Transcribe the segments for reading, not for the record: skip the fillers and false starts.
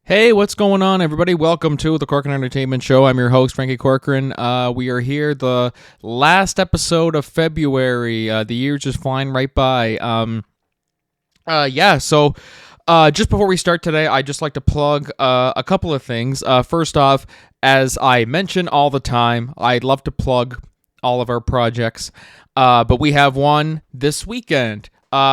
Hey, what's going on, everybody? Welcome to the Corcoran Entertainment Show. I'm your host, Franky Corcoran. We are here, the last episode of February. The year's just flying right by. Just before we start today, I'd just like to plug a couple of things. First off, as I mention all the time, I'd love to plug all of our projects, but we have one this weekend.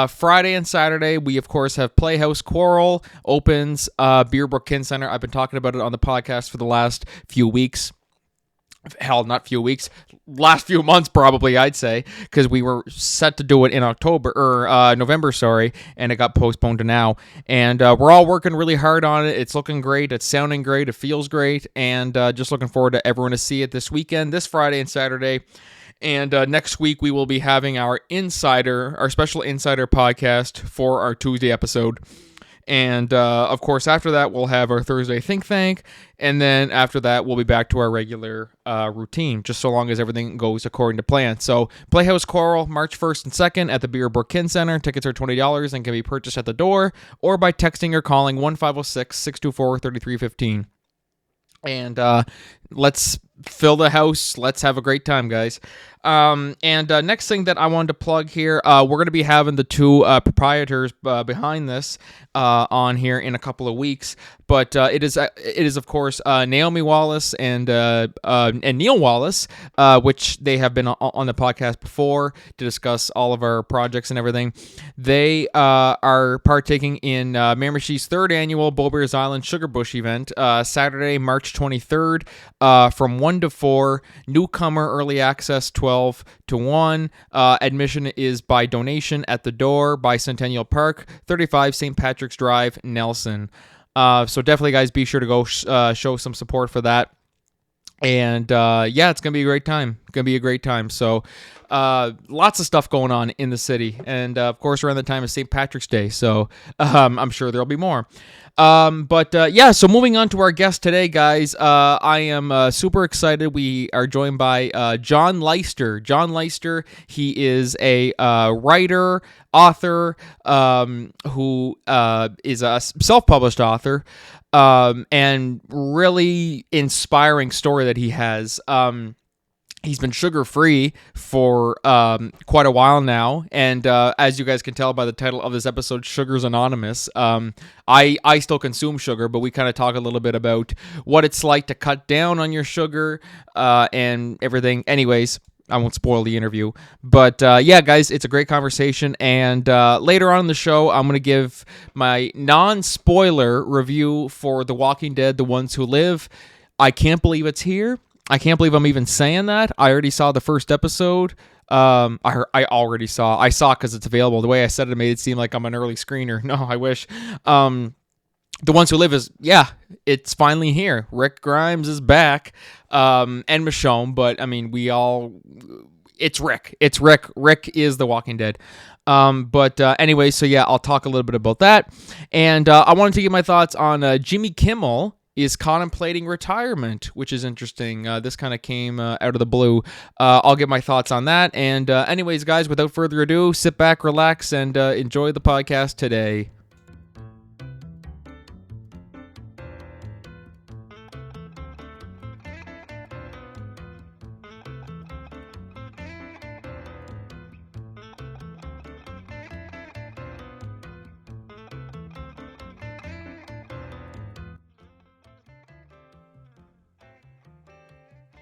Friday and Saturday, we of course have Playhouse Quarrel opens Beerbrook Kin Center. I've been talking about it on the podcast for the last few weeks. Hell, not few weeks, last few months probably, I'd say, because we were set to do it in November, and it got postponed to now. And we're all working really hard on it. It's looking great. It's sounding great. It feels great. And just looking forward to everyone to see it this weekend, this Friday and Saturday. And next week, we will be having our special insider podcast for our Tuesday episode. And, of course, after that, we'll have our Thursday Think Tank. And then after that, we'll be back to our regular routine, just so long as everything goes according to plan. So, Playhouse Quarrel, March 1st and 2nd at the Beerbrook Kin Center. Tickets are $20 and can be purchased at the door or by texting or calling 1-506-624-3315. And let's fill the house. Let's have a great time, guys. Next thing that I wanted to plug here, we're going to be having the two proprietors behind this on here in a couple of weeks. But it is of course Naomi Wallace and Neil Wallace, which they have been on the podcast before to discuss all of our projects and everything. They are partaking in Miramishi's third annual Beaubears Island Sugar Bush event, Saturday, March 23rd, from 1 to 4. Newcomer early access 12 to 1. Admission is by donation at the door by Centennial Park, 35 St. Patrick's Drive, Nelson. So definitely, guys, be sure to go show some support for that. And it's gonna be a great time. So lots of stuff going on in the city, and of course around the time of St. Patrick's Day. So I'm sure there'll be more. So moving on to our guest today, guys. I am super excited. We are joined by John Leister. John Leister, he is a writer, author, who is a self-published author, and really inspiring story that he has. He's been sugar-free for quite a while now, and as you guys can tell by the title of this episode, Sugar's Anonymous. I still consume sugar, but we kind of talk a little bit about what it's like to cut down on your sugar and everything. Anyways, I won't spoil the interview. But guys, it's a great conversation, and later on in the show, I'm going to give my non-spoiler review for The Walking Dead, The Ones Who Live. I can't believe it's here. I can't believe I'm even saying that. I already saw the first episode. I saw because it's available. The way I said it made it seem like I'm an early screener. No, I wish. The Ones Who Live it's finally here. Rick Grimes is back, and Michonne, but I mean, it's Rick. It's Rick. Rick is The Walking Dead. Anyway, so yeah, I'll talk a little bit about that. And I wanted to give my thoughts on Jimmy Kimmel is contemplating retirement, which is interesting. This kind of came out of the blue. I'll get my thoughts on that. And anyways, guys, without further ado, sit back, relax, and enjoy the podcast today.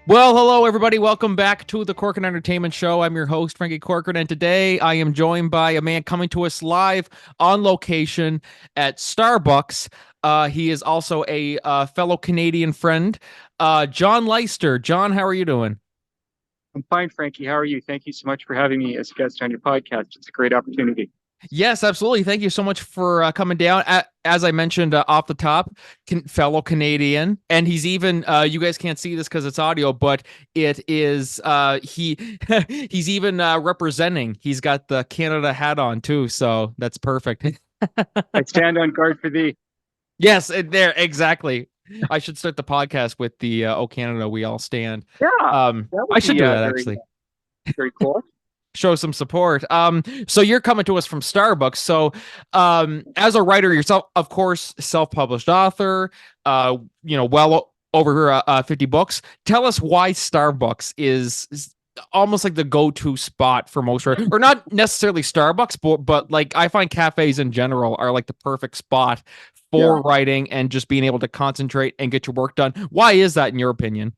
Well, hello, everybody. Welcome back to the Corcoran Entertainment Show. I'm your host, Franky Corcoran, and today I am joined by a man coming to us live on location at Starbucks. He is also a fellow Canadian friend, John Leister. John, how are you doing? I'm fine, Frankie. How are you? Thank you so much for having me as a guest on your podcast. It's a great opportunity. Yes, absolutely. Thank you so much for coming down. As I mentioned off the top, fellow Canadian, and he's even you guys can't see this because it's audio, but it is he's even representing. He's got the Canada hat on too, so that's perfect. I stand on guard for thee. Yes, there exactly. I should start the podcast with the "Oh Canada, we all stand." Yeah, I should do that very, actually. very cool. show some support. So you're coming to us from Starbucks. So, as a writer yourself, of course, self-published author, well over 50 books. Tell us why Starbucks is almost like the go-to spot for most writers, or not necessarily Starbucks, but like I find cafes in general are like the perfect spot Yeah. for writing and just being able to concentrate and get your work done. Why is that in your opinion?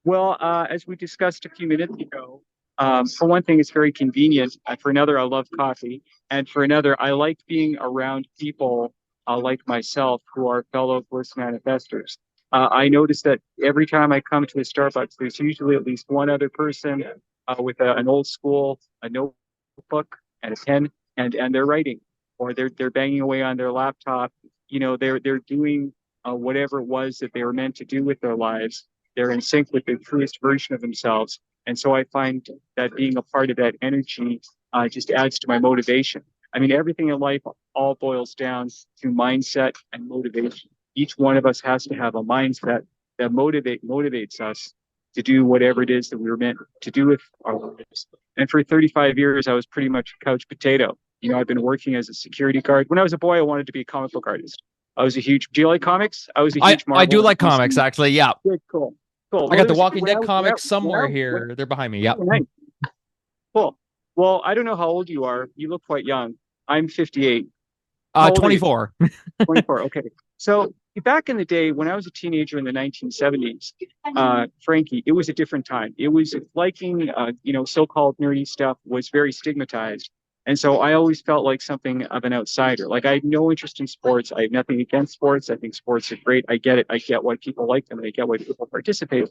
Well, as we discussed a few minutes ago, for one thing, it's very convenient. For another, I love coffee. And for another, I like being around people like myself who are fellow verse manifestors. I notice that every time I come to a Starbucks, there's usually at least one other person with an old school, a notebook and a pen, and they're writing, or they're banging away on their laptop. They're doing whatever it was that they were meant to do with their lives. They're in sync with the truest version of themselves. And so I find that being a part of that energy just adds to my motivation. I mean, everything in life all boils down to mindset and motivation. Each one of us has to have a mindset that motivates us to do whatever it is that we were meant to do with our lives. And for 35 years, I was pretty much a couch potato. I've been working as a security guard. When I was a boy, I wanted to be a comic book artist. I was a huge. Do you like comics? I was a huge I do Marvel and like comics DC. actually. Yeah, Good, cool. Cool. I Well, got the there's Walking Dead comics somewhere here. They're behind me. Yep. nice. Cool. Well, I don't know how old you are. You look quite young. I'm 58. How old are you? 24. 24. Okay. So back in the day when I was a teenager in the 1970s, Frankie, it was a different time. It was liking, so-called nerdy stuff was very stigmatized. And so I always felt like something of an outsider. Like I had no interest in sports. I have nothing against sports. I think sports are great. I get it. I get why people like them and I get why people participate.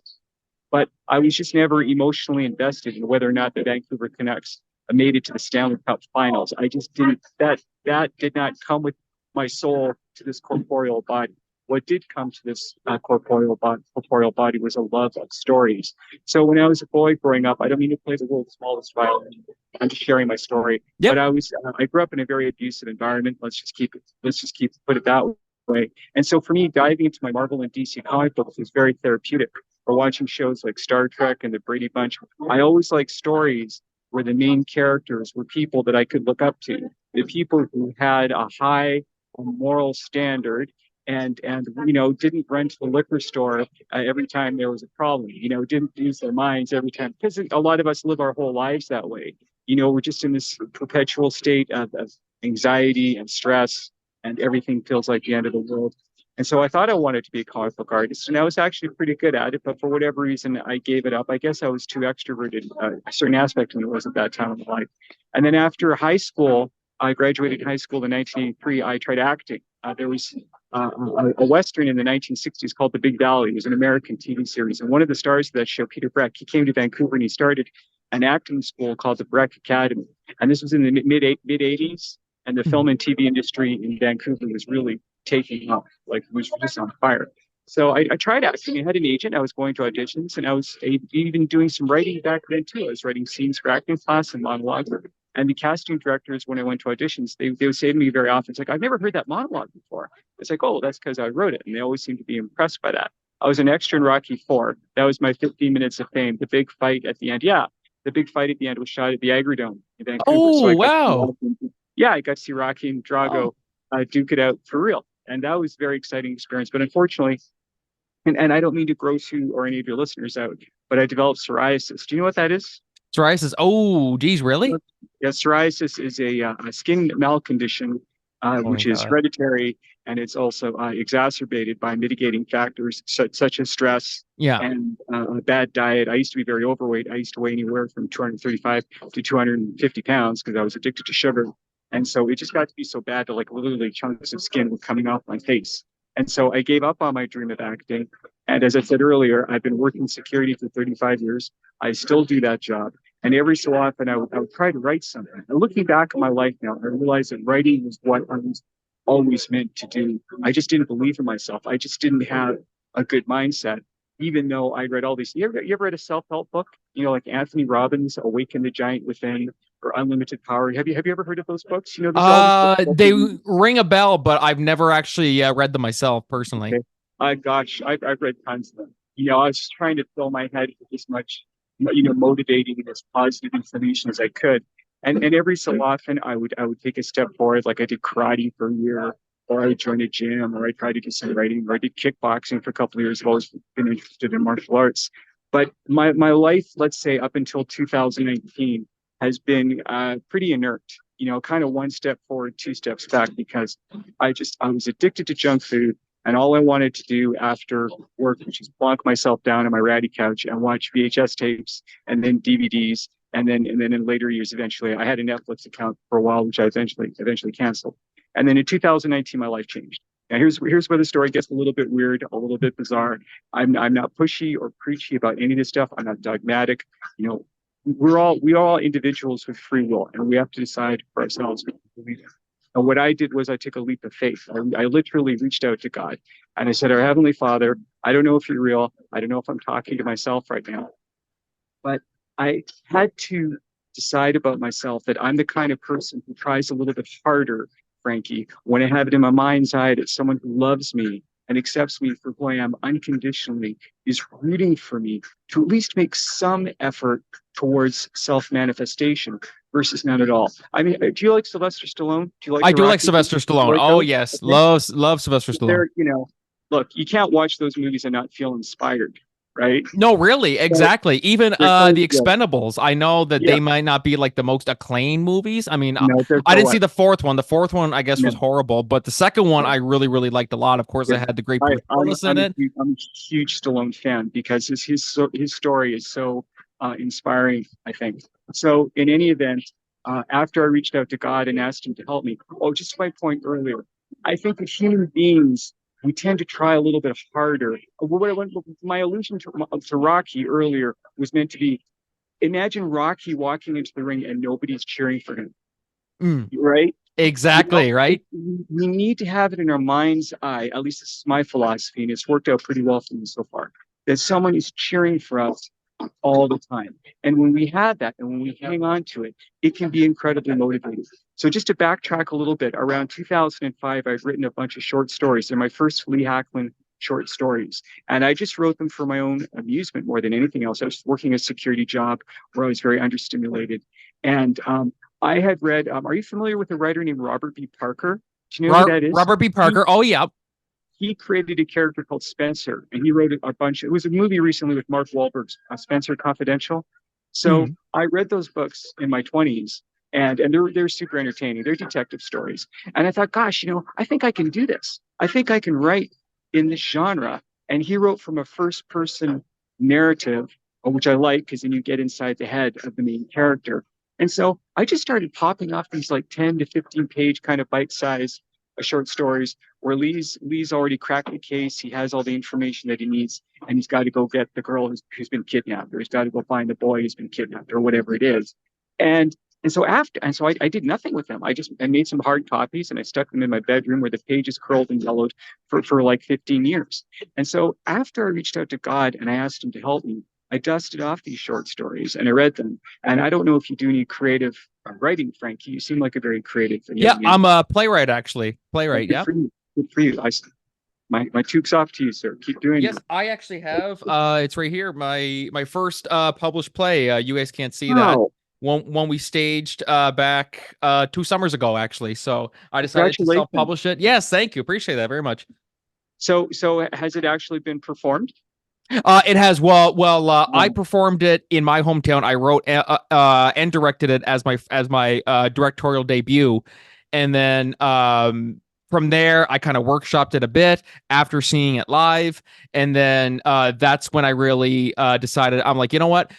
But I was just never emotionally invested in whether or not the Vancouver Canucks made it to the Stanley Cup Finals. I just didn't. That did not come with my soul to this corporeal body. What did come to this corporeal body was a love of stories. So when I was a boy growing up, I don't mean to play the world's smallest violin. I'm just sharing my story. But Yep. I grew up in a very abusive environment. Put it that way. And so for me, diving into my Marvel and DC comic books was very therapeutic. Or watching shows like Star Trek and the Brady Bunch, I always like stories where the main characters were people that I could look up to, the people who had a high moral standard and didn't run to the liquor store every time there was a problem, didn't use their minds every time, because a lot of us live our whole lives that way. We're just in this perpetual state of anxiety and stress, and everything feels like the end of the world. And so I thought I wanted to be a comic book artist, and I was actually pretty good at it. But for whatever reason, I gave it up. I guess I was too extroverted, a certain aspect of me was at that time in my life. And then after high school, I graduated high school in 1983. I tried acting. There was a Western in the 1960s called The Big Valley. It was an American TV series. And one of the stars of that show, Peter Breck, he came to Vancouver and he started an acting school called the Breck Academy. And this was in the mid 80s. And the film and TV industry in Vancouver was really taking off, like it was just on fire. So I tried acting. I had an agent. I was going to auditions, and I was even doing some writing back then too. I was writing scenes for acting class and monologues. And the casting directors, when I went to auditions, they would say to me very often, it's like, I've never heard that monologue before. It's like, oh, that's because I wrote it. And they always seem to be impressed by that. I was an extra in Rocky IV. That was my 15 minutes of fame. The big fight at the end. Yeah, the big fight at the end was shot at the Agrodome in Vancouver. So Oh, wow. I got to see Rocky and Drago duke it out for real. And that was a very exciting experience. But unfortunately, and I don't mean to gross you or any of your listeners out, but I developed psoriasis. Do you know what that is? Psoriasis. Oh, geez, really? Yeah, psoriasis is a skin malcondition, Oh my which is God. hereditary, and it's also exacerbated by mitigating factors such as stress Yeah. and a bad diet. I used to be very overweight. I used to weigh anywhere from 235 to 250 pounds because I was addicted to sugar. And so it just got to be so bad that like literally chunks of skin were coming off my face. And so I gave up on my dream of acting. And as I said earlier, I've been working security for 35 years. I still do that job. And every so often, I would try to write something. And looking back on my life now, I realized that writing was what I was always meant to do. I just didn't believe in myself. I just didn't have a good mindset, even though I read all these. You ever read a self-help book? Like Anthony Robbins' Awaken the Giant Within or Unlimited Power. Have you ever heard of those books? These are all these books. They ring a bell, but I've never actually read them myself personally. Okay. Gosh, I've read tons of them. I was just trying to fill my head with as much motivating and as positive information as I could. And every so often I would take a step forward, like I did karate for a year, or I would join a gym, or I tried to do some writing, or I did kickboxing for a couple of years. I've always been interested in martial arts. But my life, let's say up until 2019, has been pretty inert. Kind of one step forward, two steps back, because I was addicted to junk food, and all I wanted to do after work was just plonk myself down on my ratty couch and watch VHS tapes and then DVDs. And then in later years, eventually, I had a Netflix account for a while, which I eventually canceled. And then in 2019, my life changed. Now here's where the story gets a little bit weird, a little bit bizarre. I'm not pushy or preachy about any of this stuff. I'm not dogmatic. You know, we are all individuals with free will, and we have to decide for ourselves what we believe in. And what I did was I took a leap of faith. I literally reached out to God and I said, "Our Heavenly Father, I don't know if you're real. I don't know if I'm talking to myself right now, but I had to decide about myself that I'm the kind of person who tries a little bit harder, Frankie, when I have it in my mind's eye that someone who loves me and accepts me for who I am unconditionally is rooting for me to at least make some effort towards self-manifestation versus none at all." I mean, do you like Sylvester Stallone? Do you like I the do like Rocky Sylvester movies? Do you Stallone. like Oh those? yes, Okay. love Sylvester Stallone. Look, you can't watch those movies and not feel inspired, right? No, really, So exactly. Even they're so the good. Expendables, I know that Yeah, they might not be like the most acclaimed movies. I mean, no, they're I so didn't see what? the fourth one. The fourth one, I guess, No, was horrible, but the second one yeah. I really, really liked a lot. Of course, Yeah, I had the great I, Bruce I'm Willis in I'm a it. huge, I'm a huge Stallone fan because his story is so inspiring, I think. So in any event, after I reached out to God and asked Him to help me, oh, just my point earlier, I think that human beings, we tend to try a little bit harder. My allusion to Rocky earlier was meant to be: imagine Rocky walking into the ring and nobody's cheering for him, Mm, right? exactly, right? We need to have it in our mind's eye. At least this is my philosophy, and it's worked out pretty well for me so far. That someone is cheering for us all the time, and when we have that, and when we hang on to it, it can be incredibly motivating. So just to backtrack a little bit, around 2005, I've written a bunch of short stories. They're my first Lee Hackman short stories, and I just wrote them for my own amusement more than anything else. I was working a security job where I was very understimulated, and I had read. Are you familiar with a writer named Robert B. Parker? Do you know who that is? Robert B. He Parker. Oh yeah. he created a character called Spencer, and he wrote a bunch. It was a movie recently with Mark Wahlberg, Spencer Confidential. So Mm, I read those books in my 20s, and they're super entertaining. They're detective stories, and I thought, gosh, I think I can do this. I think I can write in this genre. And he wrote from a first person narrative, which I like because then you get inside the head of the main character. And so I just started popping off these like 10 to 15 page kind of bite size short stories where Lee's already cracked the case. He has all the information that he needs, and he's got to go get the girl who's been kidnapped, or he's got to go find the boy who's been kidnapped, or whatever it is. And I did nothing with them. I made some hard copies and I stuck them in my bedroom where the pages curled and yellowed for like 15 years. And so after I reached out to God and I asked him to help me, I dusted off these short stories and I read them. And I don't know if you do any creative writing, Frankie. You seem like a very creative yeah, young man. I'm a playwright actually. Well, Playwright. good Yeah. for you. Good for you. My toque's off to you, sir. Keep doing Yes, you. I actually have. It's right here. My first published play. You guys can't see that. Wow. One we staged back 2 summers ago, actually. So I decided to Congratulations. self-publish it. Yes, thank you. Appreciate that very much. So has it actually been performed? It has I Oh, performed it in my hometown. I wrote and directed it as my directorial debut, and then from there I kind of workshopped it a bit after seeing it live, and then that's when I really decided I'm like, you know what,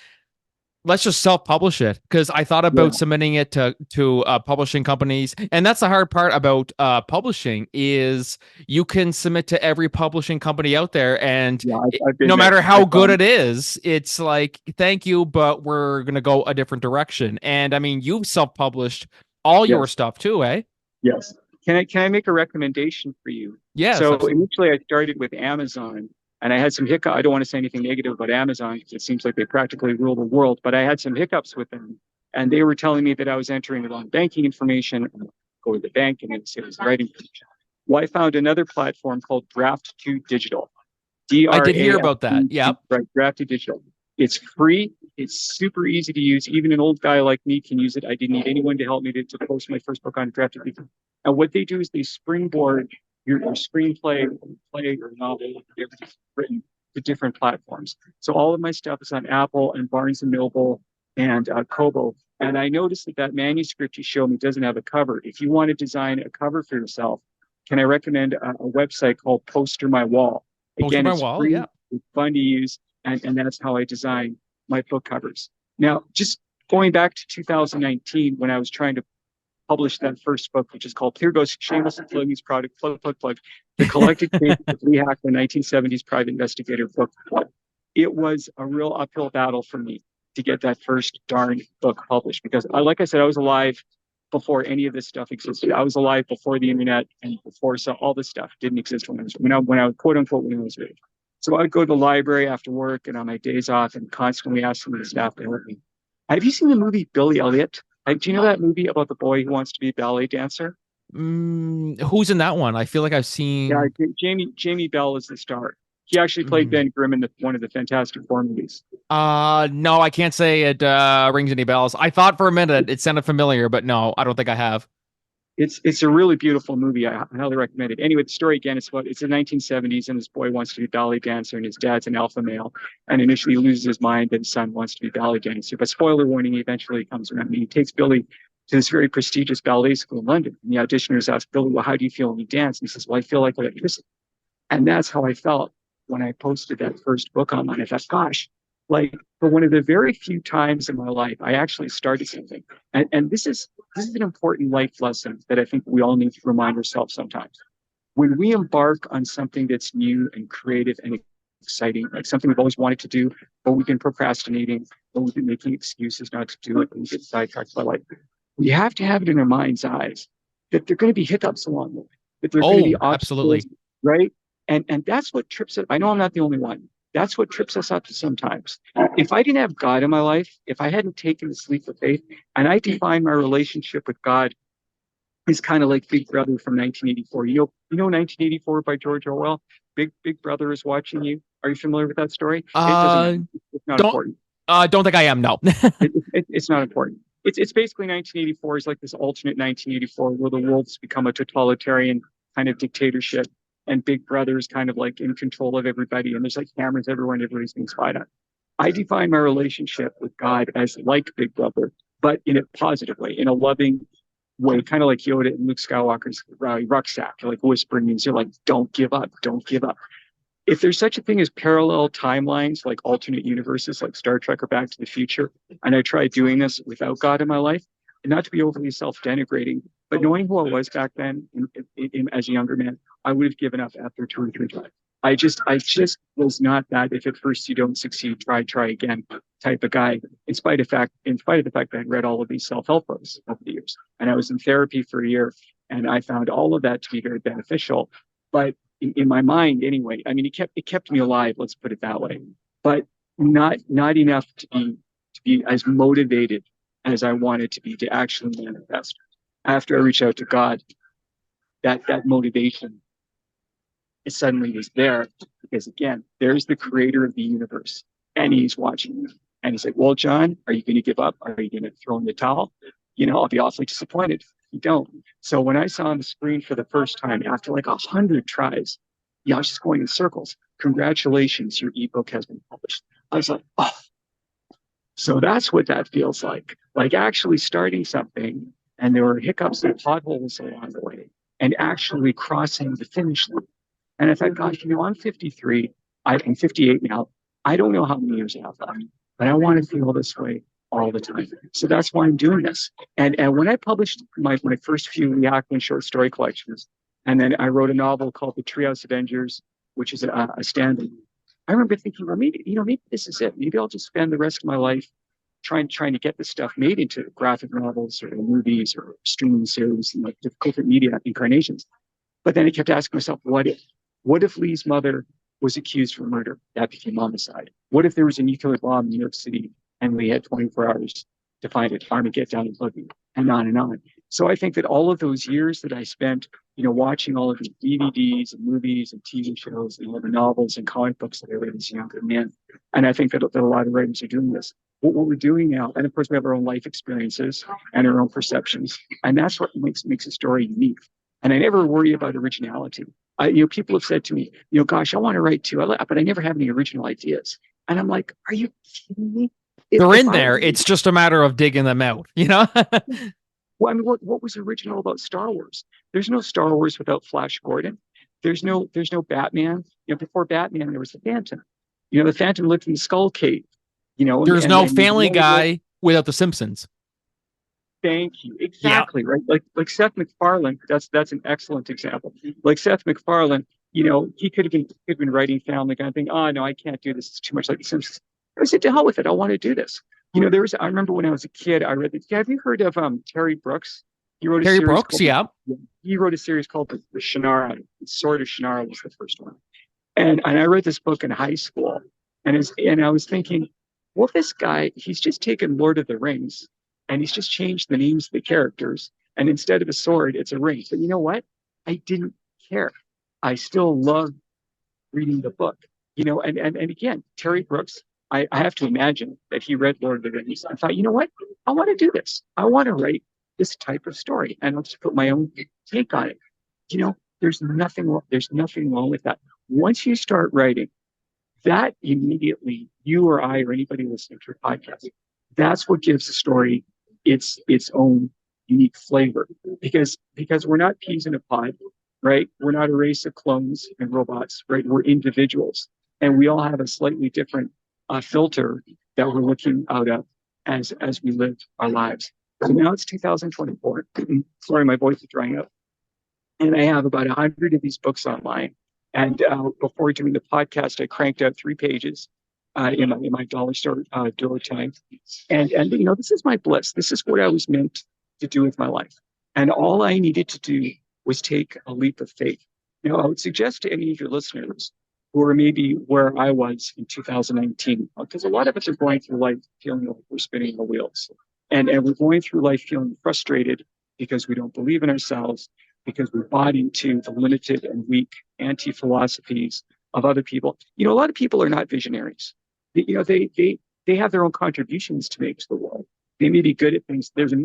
let's just self-publish it, because I thought yeah. about submitting it to publishing companies, and that's the hard part about publishing is you can submit to every publishing company out there, and Yeah, I've been no there. matter I how good found it is, it's like, thank you, but we're gonna go a different direction. And I mean, you've self-published all your yes, stuff too, eh? yes. Can I make a recommendation for you? Yes, So absolutely. initially I started with Amazon and I had some hiccup. I don't want to say anything negative about Amazon because it seems like they practically rule the world, but I had some hiccups with them. And they were telling me that I was entering the wrong banking information. Go to the bank and it was the right information. Well, I found another platform called Draft 2 Digital. I did hear about that. DRAFT, Yep. right? Drafty Digital. It's free. It's super easy to use. Even an old guy like me can use it. I didn't need anyone to help me to post my first book on drafted people. And what they do is they springboard your screenplay, play, or novel, whatever it's written, to different platforms. So all of my stuff is on Apple and Barnes and Noble and Kobo. And I noticed that that manuscript you showed me doesn't have a cover. If you want to design a cover for yourself, can I recommend a website called Poster My Wall? Poster Again, my it's wall, free, yeah. it's fun to use, and that's how I design my book covers. Now, just going back to 2019, when I was trying to publish that first book, which is called Here Goes Shameless Employee's Product, the collected cases of Lee Hackman, 1970s private investigator book. It was a real uphill battle for me to get that first darn book published because, like I said, I was alive before any of this stuff existed. I was alive before the internet and before all this stuff didn't exist when I was quote unquote when I was reading. So I'd go to the library after work and on my days off and constantly ask some of the staff to help me. Have you seen the movie Billy Elliot? Do you know that movie about the boy who wants to be a ballet dancer? Who's in that one? I feel like I've Yeah, seen. Jamie Bell is the star. He actually played Ben Grimm in one of the Fantastic Four movies. No, I can't say it rings any bells. I thought for a minute it sounded familiar, but no, I don't think I have. It's a really beautiful movie. I highly recommend it. Anyway, the story again is it's the 1970s, and this boy wants to be a ballet dancer, and his dad's an alpha male. And initially, he loses his mind, and his son wants to be a ballet dancer. But spoiler warning, he eventually comes around, and he takes Billy to this very prestigious ballet school in London. And the auditioners ask Billy, "Well, how do you feel when you dance?" And he says, "Well, I feel like electricity." And that's how I felt when I posted that first book online. I thought, gosh, like for one of the very few times in my life, I actually started something. And this is an important life lesson that I think we all need to remind ourselves sometimes. When we embark on something that's new and creative and exciting, like something we've always wanted to do, but we've been procrastinating, but we've been making excuses not to do it, and we get sidetracked by life. We have to have it in our mind's eyes that there are going to be hiccups along the way, that there are going to be Oh, obstacles, absolutely. right? And that's what trips it. I know I'm not the only one. That's what trips us up sometimes. If I didn't have God in my life, if I hadn't taken the leap of faith, and I define my relationship with God is kind of like Big Brother from 1984. You know 1984 by George Orwell. Big Brother is watching you. Are you familiar with that story? It doesn't Uh, matter. It's not don't important. don't think I am. No. It's not important. It's basically 1984 is like this alternate 1984 where the world's become a totalitarian kind of dictatorship, and Big Brother is kind of like in control of everybody, and there's like cameras everywhere, and everybody's being spied on. I define my relationship with God as like Big Brother, but in a positive way, in a loving way, kind of like Yoda and Luke Skywalker's rucksack, like whispering means you're like, don't give up, don't give up. If there's such a thing as parallel timelines, like alternate universes, like Star Trek or Back to the Future, and I tried doing this without God in my life, and not to be overly self-denigrating, but knowing who I was back then as a younger man, I would have given up after two or three tries. I just was not that. If at first you don't succeed, try again type of guy. In spite of the fact that I read all of these self-help books over the years, and I was in therapy for a year, and I found all of that to be very beneficial. But in my mind, anyway, I mean, it kept me alive. Let's put it that way. But not enough to be as motivated as I wanted to be to actually manifest. After I reached out to God, that motivation it suddenly was there because again, there's the creator of the universe and he's watching you. And he's like, well, John, are you going to give up? Are you going to throw in the towel? I'll be awfully disappointed if you don't. So when I saw on the screen for the first time after like 100 tries, I was just going in circles. Congratulations, your ebook has been published. I was like, oh, so that's what that feels like actually starting something and there were hiccups and potholes along the way and actually crossing the finish line. And I thought, gosh, I'm 53. I'm 58 now. I don't know how many years I have left, but I want to feel this way all the time. So that's why I'm doing this. And when I published my first few Lee short story collections, and then I wrote a novel called The Treehouse Avengers, which is a stand-in. I remember thinking, well, maybe this is it. Maybe I'll just spend the rest of my life trying to get this stuff made into graphic novels or movies or streaming series and like difficult media incarnations. But then I kept asking myself, what if? What if Lee's mother was accused of murder? That became homicide. What if there was a nuclear bomb in New York City and Lee had 24 hours to find it, arm and get down and plug it, and on and on. So I think that all of those years that I spent, watching all of the DVDs and movies and TV shows and all the novels and comic books that I read as a younger man, and I think that a lot of writers are doing this. What we're doing now, and of course we have our own life experiences and our own perceptions, and that's what makes a story unique. And I never worry about originality. People have said to me, gosh, I want to write too, but I never have any original ideas. And I'm like, are you kidding me? They're If in I, there. It's just a matter of digging them out, well, I mean, what was original about Star Wars? There's no Star Wars without Flash Gordon. There's no Batman. Before Batman, there was the Phantom. The Phantom lived in the Skull Cave. There's no And the Family only way. Guy without The Simpsons. Thank you. Yeah. Exactly right. Like Seth MacFarlane. That's an excellent example. Like Seth MacFarlane. He could have been writing Family Guy and think, oh no, I can't do this. It's too much like The Simpsons. I said, to hell with it. I want to do this. I remember when I was a kid, I read this. Have you heard of Terry Brooks? He wrote a Terry series Brooks, called yeah. he wrote a series called the Shannara. Sword of Shannara was the first one. And I read this book in high school, and I was thinking, well, this guy, he's just taken Lord of the Rings, and he's just changed the names of the characters, and instead of a sword, it's a ring. But you know what? I didn't care. I still love reading the book. And again, Terry Brooks, I have to imagine that he read Lord of the Rings. I thought, you know what? I want to do this. I want to write this type of story, and I'll just put my own take on it. There's nothing wrong with that. Once you start writing, that immediately, you or I or anybody listening to a podcast, that's what gives the story its own unique flavor. Because we're not peas in a pod, right? We're not a race of clones and robots, right? We're individuals, and we all have a slightly different filter that we're looking out of as we live our lives. So now it's 2024. Sorry, my voice is drying up. And I have about 100 of these books online. And before doing the podcast, I cranked out 3 pages in my dollar store door time. And this is my bliss. This is what I was meant to do with my life. And all I needed to do was take a leap of faith. I would suggest to any of your listeners who are maybe where I was in 2019, because a lot of us are going through life feeling like we're spinning the wheels. And we're going through life feeling frustrated because we don't believe in ourselves, because we're bought into the limited and weak anti-philosophies of other people. A lot of people are not visionaries. They have their own contributions to make to the world. They may be good at things. There's a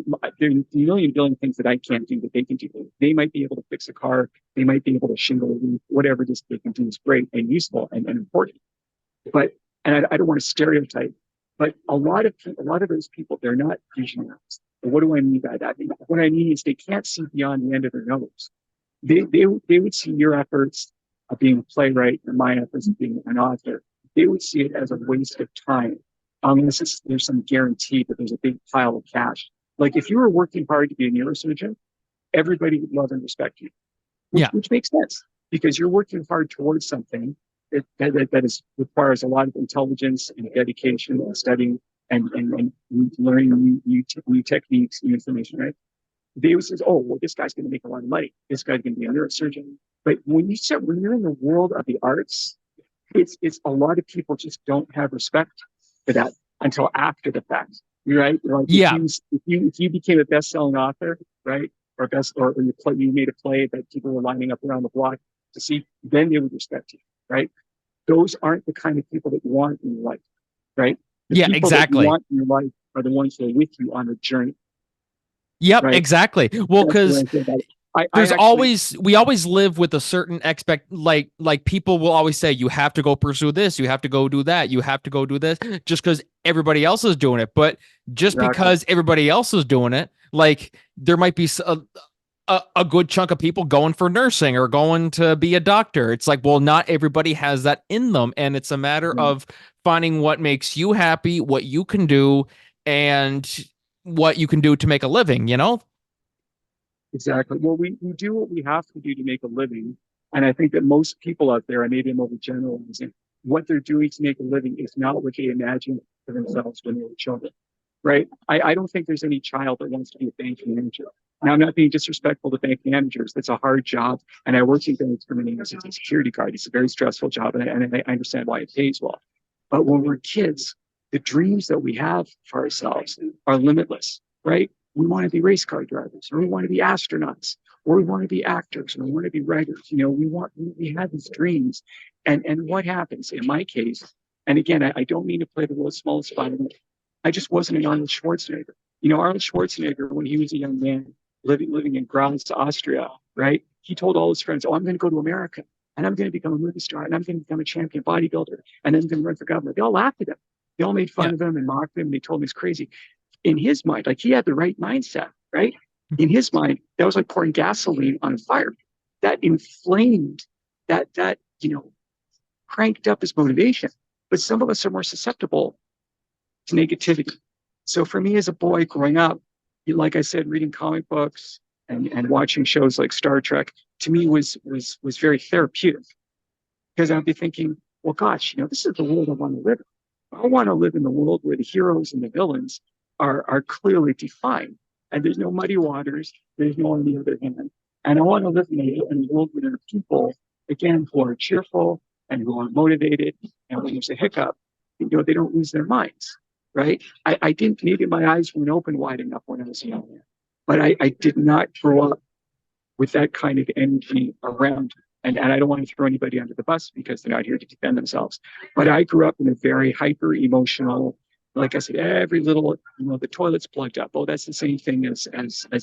million billion things that I can't do that they can do. They might be able to fix a car. They might be able to shingle a roof. Whatever it is they can do is great and useful and important. But I don't want to stereotype, but a lot of those people, they're not visionaries. And what do I mean by that? What I mean is they can't see beyond the end of their nose. They would see your efforts of being a playwright and my efforts of being an author. They would see it as a waste of time, unless there's some guarantee that there's a big pile of cash. Like if you were working hard to be a neurosurgeon, everybody would love and respect you, which makes sense because you're working hard towards something that requires a lot of intelligence and dedication and studying and learning new techniques, new information, right? They would say, oh, well, this guy's going to make a lot of money. This guy's going to be a neurosurgeon. But when you're in the world of the arts, it's a lot of people just don't have respect for that until after the fact, right? Like if you became a best-selling author, right, or you made a play that people were lining up around the block to see, then they would respect you, right? Those aren't the kind of people that you want in your life, right? The people exactly. that you want in your life are the ones who are with you on the journey. Yep, right? Exactly. Well, because we always live with a certain like people will always say you have to go pursue this, you have to go do that, you have to go do this just because everybody else is doing it. But just because everybody else is doing it, like there might be a good chunk of people going for nursing or going to be a doctor. It's like, well, not everybody has that in them, and it's a matter of finding what makes you happy, what you can do, and what you can do to make a living, Exactly. Well, we do what we have to do to make a living. And I think that most people out there, and maybe I'm overgeneralizing, what they're doing to make a living is not what they imagined for themselves when they were children, right? I don't think there's any child that wants to be a bank manager. Now, I'm not being disrespectful to bank managers. That's a hard job. And I worked in banks for many years as a security guard. It's a very stressful job. And I understand why it pays well. But when we're kids, the dreams that we have for ourselves are limitless, right? we want to be race car drivers, or we want to be astronauts, or we want to be actors, or we want to be writers. We have these dreams. And what happens in my case, and again, I don't mean to play the world's smallest violin. I just wasn't an Arnold Schwarzenegger. Arnold Schwarzenegger, when he was a young man living in Graz, Austria, right? He told all his friends, "Oh, I'm going to go to America and I'm going to become a movie star and I'm going to become a champion bodybuilder and then I'm going to run for governor." They all laughed at him. They all made fun Yeah. of him and mocked him. They told him he's crazy. In his mind, like he had the right mindset, right? In his mind, that was like pouring gasoline on a fire. That inflamed, that cranked up his motivation. But some of us are more susceptible to negativity. So for me as a boy growing up, like I said, reading comic books and watching shows like Star Trek, to me was very therapeutic because I'd be thinking, well, gosh, this is the world I want to live in. I want to live in the world where the heroes and the villains are clearly defined, and there's no muddy waters. There's no on the other hand. And I want to live in a world where there are people, again, who are cheerful and who are motivated, and when there's a hiccup, they don't lose their minds, right? I didn't, maybe my eyes weren't open wide enough when I was young, but I did not grow up with that kind of energy around. And I don't want to throw anybody under the bus because they're not here to defend themselves. But I grew up in a very hyper emotional, like I said, every little, the toilet's plugged up. Oh, that's the same thing as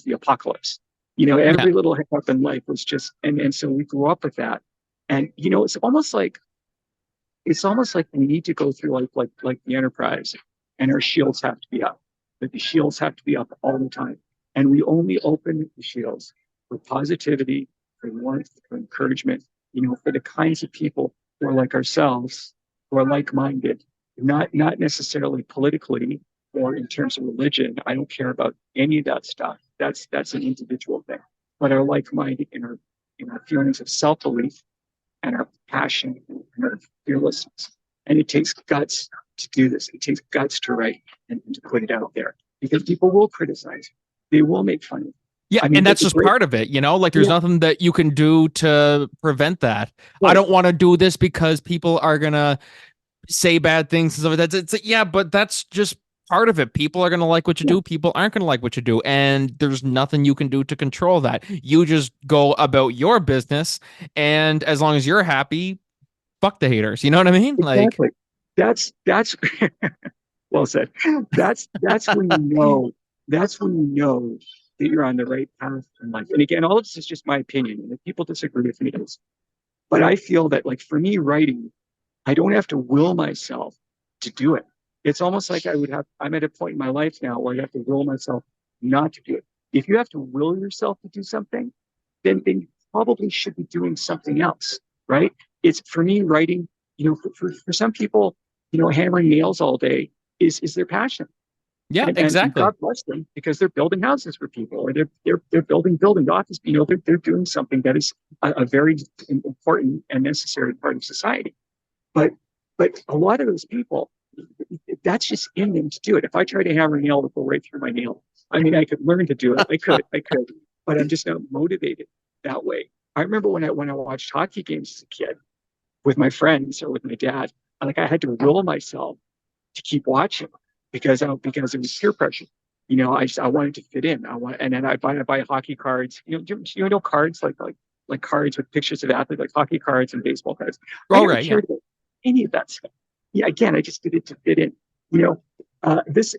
the apocalypse. Yeah. Every little hiccup in life was just, and so we grew up with that. And it's almost like we need to go through like the Enterprise, and our shields have to be up. But the shields have to be up all the time, and we only open the shields for positivity, for warmth, for encouragement. For the kinds of people who are like ourselves, who are like-minded, not necessarily politically or in terms of religion. I don't care about any of that stuff. That's an individual thing, but are like-minded in our feelings of self-belief and our passion and our fearlessness. And it takes guts to do this. It takes guts to write and to put it out there because people will criticize you. They will make fun of you. Yeah, I mean, and that's just part of it, like there's yeah, nothing that you can do to prevent that. I right, don't want to do this because people are gonna say bad things and stuff like that. Yeah, but that's just part of it. People are gonna like what you yeah, do, people aren't gonna like what you do, and there's nothing you can do to control that. You just go about your business, and as long as you're happy, fuck the haters. You know what I mean? Like, exactly. That's well said. That's when you know. That's when you know that you're on the right path in life. And again, all of this is just my opinion. And if people disagree with me, but I feel that, like, for me, writing, I don't have to will myself to do it. It's almost like I'm at a point in my life now where I have to will myself not to do it. If you have to will yourself to do something, then you probably should be doing something else, right? It's for me, writing, for some people, hammering nails all day is their passion. yeah, And exactly. God bless them because they're building houses for people or they're building office. They're doing something that is a very important and necessary part of society. But a lot of those people, that's just in them to do it. If I try to hammer a nail, it'll go right through my nail. I mean, I could learn to do it. I could, but I'm just not motivated that way. I remember when I watched hockey games as a kid with my friends or with my dad, I had to will myself to keep watching because it was peer pressure. I wanted to fit in. And then I buy hockey cards. Cards like cards with pictures of athletes, like hockey cards and baseball cards. I Oh, never right, yeah. cared about any of that stuff. Yeah, again, I just did it to fit in. You know, this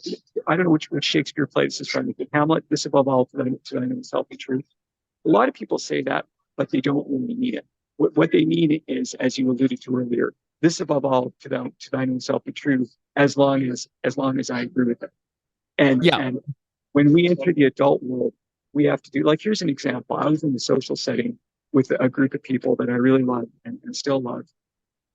I don't know which Shakespeare play this is from. Hamlet. This above all to thine own self be true. A lot of people say that, but they don't really mean it. What they mean is, as you alluded to earlier, this above all to thine own self be true, as long as I agree with it. And Yeah. and when we enter the adult world, we have to do, like, here's an example. I was in the social setting with a group of people that I really love and still love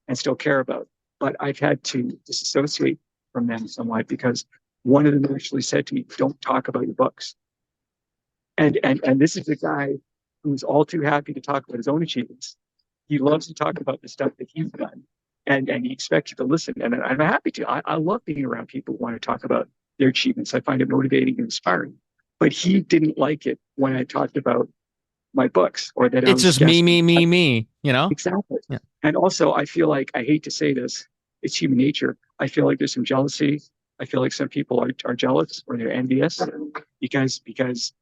and still care about. But I've had to disassociate from them somewhat because one of them actually said to me, "Don't talk about your books." And this is a guy who's all too happy to talk about his own achievements. He loves to talk about the stuff that he's done, and he expects you to listen. And I'm happy to. I love being around people who want to talk about their achievements. I find it motivating and inspiring. But he didn't like it when I talked about my books or that I It's was just me, guessing. me, me, me. Exactly. Yeah. And also, I feel like, I hate to say this, it's human nature. I feel like there's some jealousy I feel like some people are jealous or they're envious because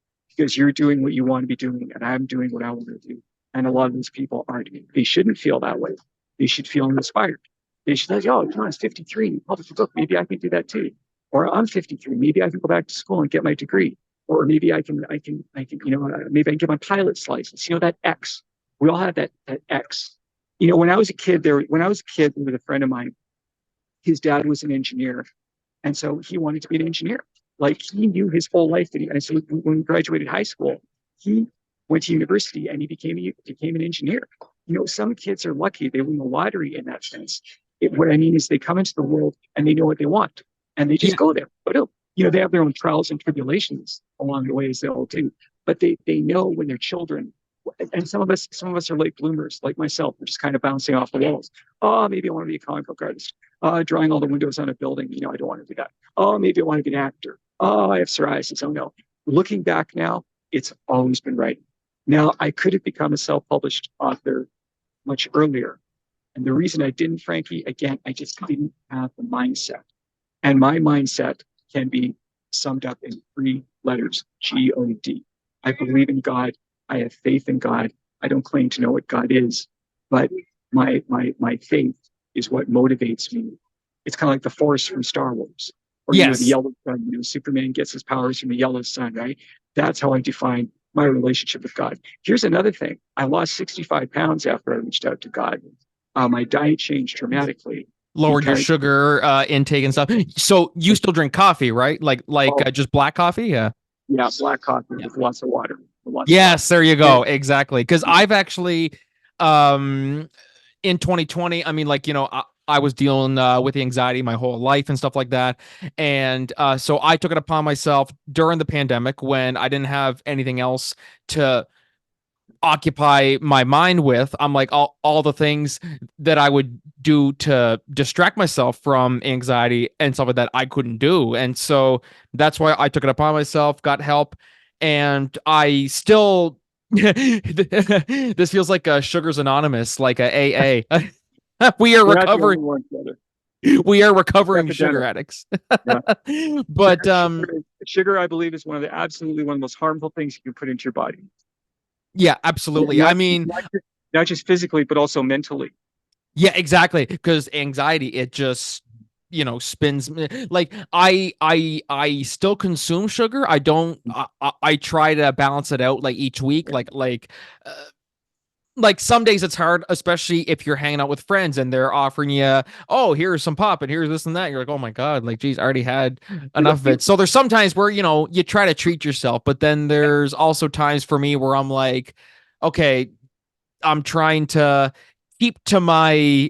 you're doing what you want to be doing and I'm doing what I want to do. And a lot of these people aren't. They shouldn't feel that way. They should feel inspired. They should say, oh, John's 53, publish a book. Maybe I can do that too. Or I'm 53. Maybe I can go back to school and get my degree. Or maybe maybe I can get my pilot's license. That X. We all have that X. When I was a kid, there was a friend of mine. His dad was an engineer, and so he wanted to be an engineer. Like he knew his whole life and so when he graduated high school, he went to university and he became an engineer. Some kids are lucky; they win the lottery in that sense. What I mean is, they come into the world and they know what they want, and they just Yeah. go there. But they have their own trials and tribulations along the way, as they all do. But they know when they're children. And some of us are late bloomers, like myself. We're just kind of bouncing off the walls. Oh, maybe I want to be a comic book artist. Drawing all the windows on a building. I don't want to do that. Oh, maybe I want to be an actor. Oh, I have psoriasis. Oh no. Looking back now, it's always been right. Now, I could have become a self-published author much earlier. And the reason I didn't, Frankie, again, I just didn't have the mindset. And my mindset can be summed up in 3 letters, God. I believe in God. I have faith in God. I don't claim to know what God is, but my faith is what motivates me. It's kind of like the Force from Star Wars, or the Yes. yellow sun. Superman gets his powers from the yellow sun, right? That's how I define my relationship with God. Here's another thing: I lost 65 pounds after I reached out to God. My diet changed dramatically Lowered your because sugar intake and stuff. So you still drink coffee, right? Like oh just black coffee? Yeah. yeah, black coffee Yeah. with lots of water, lots of water. Yes, there you And go. Exactly. Because I've actually, um, in 2020, I mean, I was dealing with the anxiety my whole life and stuff like that. And so I took it upon myself during the pandemic when I didn't have anything else to occupy my mind with. I'm like, all the things that I would do to distract myself from anxiety and stuff like that I couldn't do. And so that's why I took it upon myself, got help, and I still this feels like a Sugars Anonymous, like a AA. We are we're not the only recovering. ones, brother. We are It's recovering sugar epidemic. addicts. Yeah. But Sugar, I believe, is absolutely one of the most harmful things you can put into your body. yeah, absolutely. I Not, mean, not just physically, but also mentally. yeah, exactly. Because anxiety, it just spins like I still consume sugar. I don't. I try to balance it out like each week. Yeah. Uh, like some days it's hard, especially if you're hanging out with friends and they're offering you, oh, here's some pop and here's this and that. You're like, oh my god, like geez, I already had enough of it. So there's sometimes where you try to treat yourself, but then there's also times for me where I'm like, okay, I'm trying to keep to my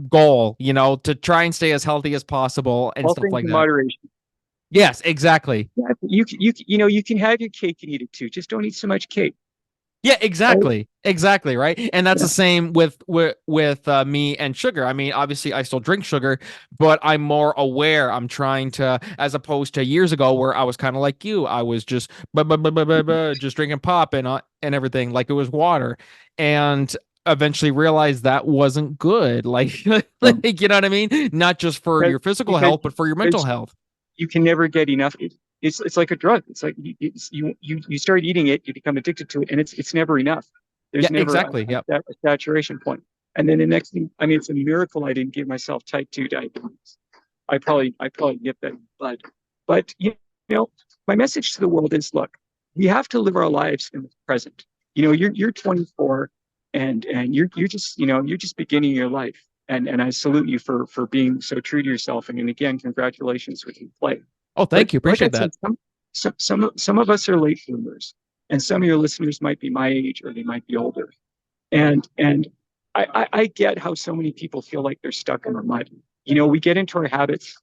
goal, to try and stay as healthy as possible and All stuff things like in that. moderation. Yes, exactly. Yeah, you can have your cake and eat it too. Just don't eat so much cake. Yeah, Right? exactly, right. And that's Yeah. the same with me and sugar. I mean, obviously, I still drink sugar, but I'm more aware. I'm trying to, as opposed to years ago where I was kind of like you. I was just just drinking pop and everything like it was water, and eventually realized that wasn't good. Like, Um, like you know what I mean? Not just for because your physical because health, but for your mental because health. you can never get enough. It's like a drug. It's like you start eating it, you become addicted to it, and it's never enough. Yeah, There's never exactly. Yep. a saturation point. And then the next thing, I mean, it's a miracle I didn't give myself type 2 diabetes. I probably get that in blood. But know, my message to the world is: look, we have to live our lives in the present. You're 24, and you're just you're just beginning your life. And I salute you for being so true to yourself. And again, congratulations with your play. Oh, But thank you. like I Appreciate said, that. some of us are late bloomers, and some of your listeners might be my age or they might be older. And I get how so many people feel like they're stuck in the mud. We get into our habits,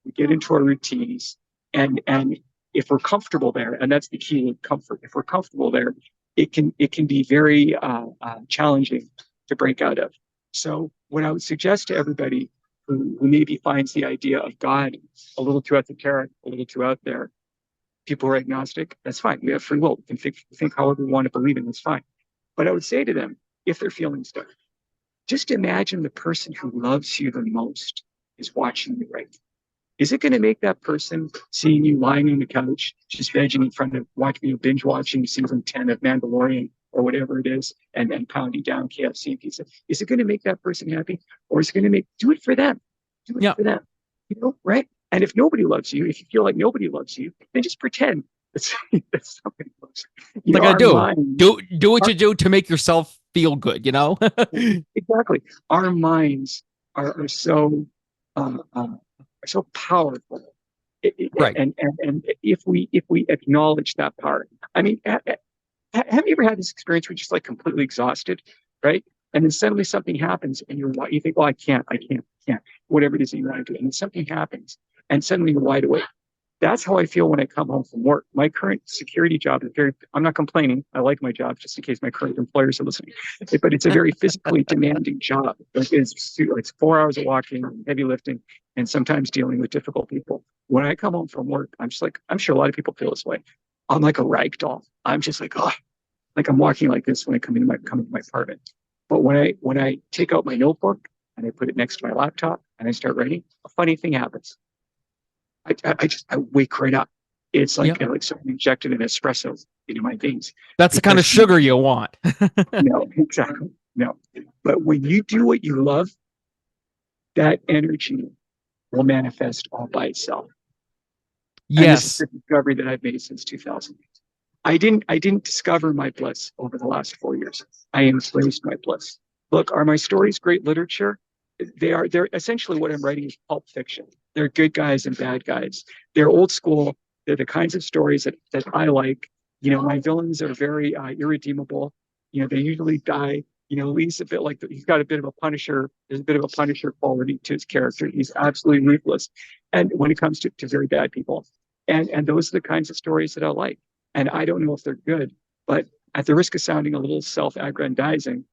we get into our routines, and if we're comfortable there, and that's the key with comfort. If we're comfortable there, it can be very challenging to break out of. So what I would suggest to everybody who maybe finds the idea of God a little too esoteric, a little too out there, people who are agnostic, that's fine. We have free will. We can think however we want to believe in, that's fine. But I would say to them, if they're feeling stuck, just imagine the person who loves you the most is watching you right now. Is it going to make that person seeing you lying on the couch, just vegging in front of watching, binge watching season 10 of Mandalorian or whatever it is, and pounding down KFC pizza? Is it going to make that person happy, or is it going to do it for them? Do it Yeah. for them, right? And if nobody loves you, if you feel like nobody loves you, then just pretend that somebody loves you. Like I Our do. minds, Do what you do to make yourself feel good, exactly. Our minds are so so powerful. Right. And if we acknowledge that power, I mean, have you ever had this experience where you're just like completely exhausted, right? And then suddenly something happens, and you think, "Oh, I can't," whatever it is that you want to do, and then something happens, and suddenly you're wide awake. That's how I feel when I come home from work. My current security job is I'm not complaining. I like my job, just in case my current employers are listening. But it's a very physically demanding job. It's 4 hours of walking, heavy lifting, and sometimes dealing with difficult people. When I come home from work, I'm just like, I'm sure a lot of people feel this way. I'm like a rag doll. I'm just like, oh, like I'm walking like this when I come into my apartment. But when I take out my notebook and I put it next to my laptop and I start writing, a funny thing happens. I wake right up. It's Yep. like someone injected an espresso into my veins. That's the kind of Because sugar you want. no, exactly. No. But when you do what you love, that energy will manifest all by itself. And this is Yes. the discovery that I've made since 2008. I didn't discover my bliss over the last 4 years. I embraced my bliss. Look, are my stories great literature? They're essentially what I'm writing is pulp fiction. They're good guys and bad guys. They're old school. They're the kinds of stories that I like. My villains are very irredeemable. They usually die. Lee's a bit like he's got a bit of a Punisher. There's a bit of a Punisher quality to his character. He's absolutely ruthless. And when it comes to very bad people, and those are the kinds of stories that I like. And I don't know if they're good, but at the risk of sounding a little self-aggrandizing,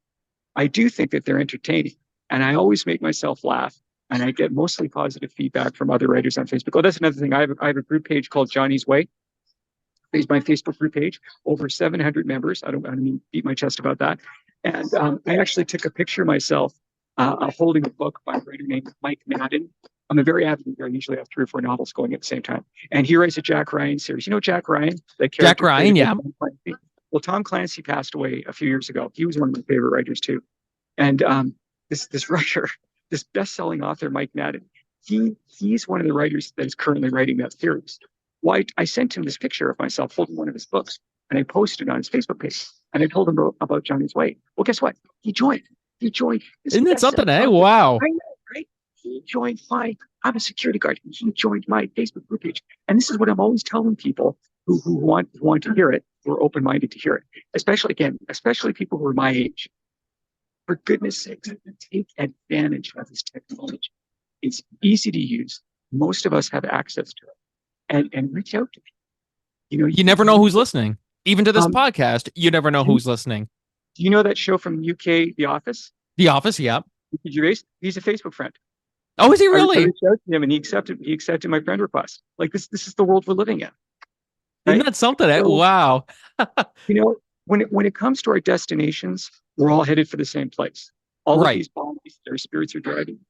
I do think that they're entertaining. And I always make myself laugh. And I get mostly positive feedback from other writers on Facebook. Oh, that's another thing. I have a group page called Johnny's Way. It's my Facebook group page, over 700 members. I don't mean beat my chest about that. And I actually took a picture of myself holding a book by a writer named Mike Madden. I'm a very avid reader. I usually have 3 or 4 novels going at the same time. And he writes a Jack Ryan series. You know Jack Ryan, the character. Jack Ryan, yeah. Well, Tom Clancy passed away a few years ago. He was one of my favorite writers too. And this writer, this best-selling author, Mike Madden, he's one of the writers that is currently writing that series. Why I sent him this picture of myself holding one of his books, and I posted it on his Facebook page. And I told him about Johnny's Way. Well, guess what? He joined. Isn't that something, eh? Wow. I know, right? He joined I'm a security guard. He joined my Facebook group page. And this is what I'm always telling people who want to hear it, who are open-minded to hear it. Especially people who are my age. For goodness sakes, take advantage of this technology. It's easy to use. Most of us have access to it. And reach out to people. You never know who's listening. Even to this Um, podcast, you never know who's listening. Do you know that show from UK, The Office? The Office, yeah. Gervais? He's a Facebook friend. Oh, is he I really? reached out to him, and he accepted my friend request. Like this is the world we're living in. Isn't Right? that something? So, Wow. when it comes to our destinations, we're all headed for the same place. All of Right. these bodies, their spirits are driving.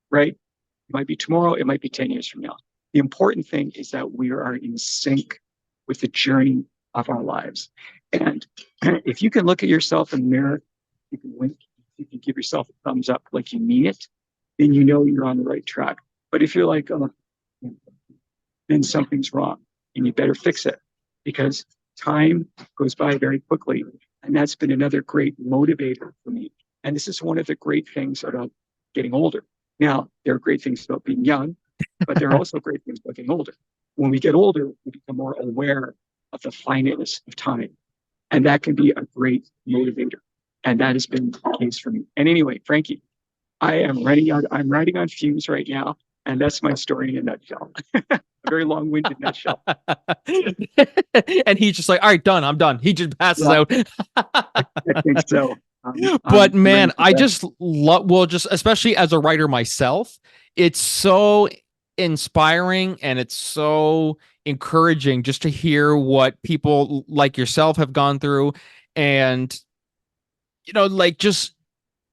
Right? It might be tomorrow. It might be 10 years from now. The important thing is that we are in sync with the journey of our lives. And if you can look at yourself in the mirror, you can wink, you can give yourself a thumbs up like you mean it, then you know you're on the right track. But if you're like, oh, then something's wrong and you better fix it, because time goes by very quickly. And that's been another great motivator for me. And this is one of the great things about getting older. Now, there are great things about being young, but there are also great things about getting older. When we get older, we become more aware of the finiteness of time. And that can be a great motivator. And that has been the case for me. And anyway, Franky, I'm writing on fumes right now. And that's my story in a nutshell. A very long-winded nutshell. And he's just like, all right, done. I'm done. He just passes out. I think so. But man, I just love, well, just especially as a writer myself, it's so inspiring and it's so encouraging just to hear what people like yourself have gone through. And, like just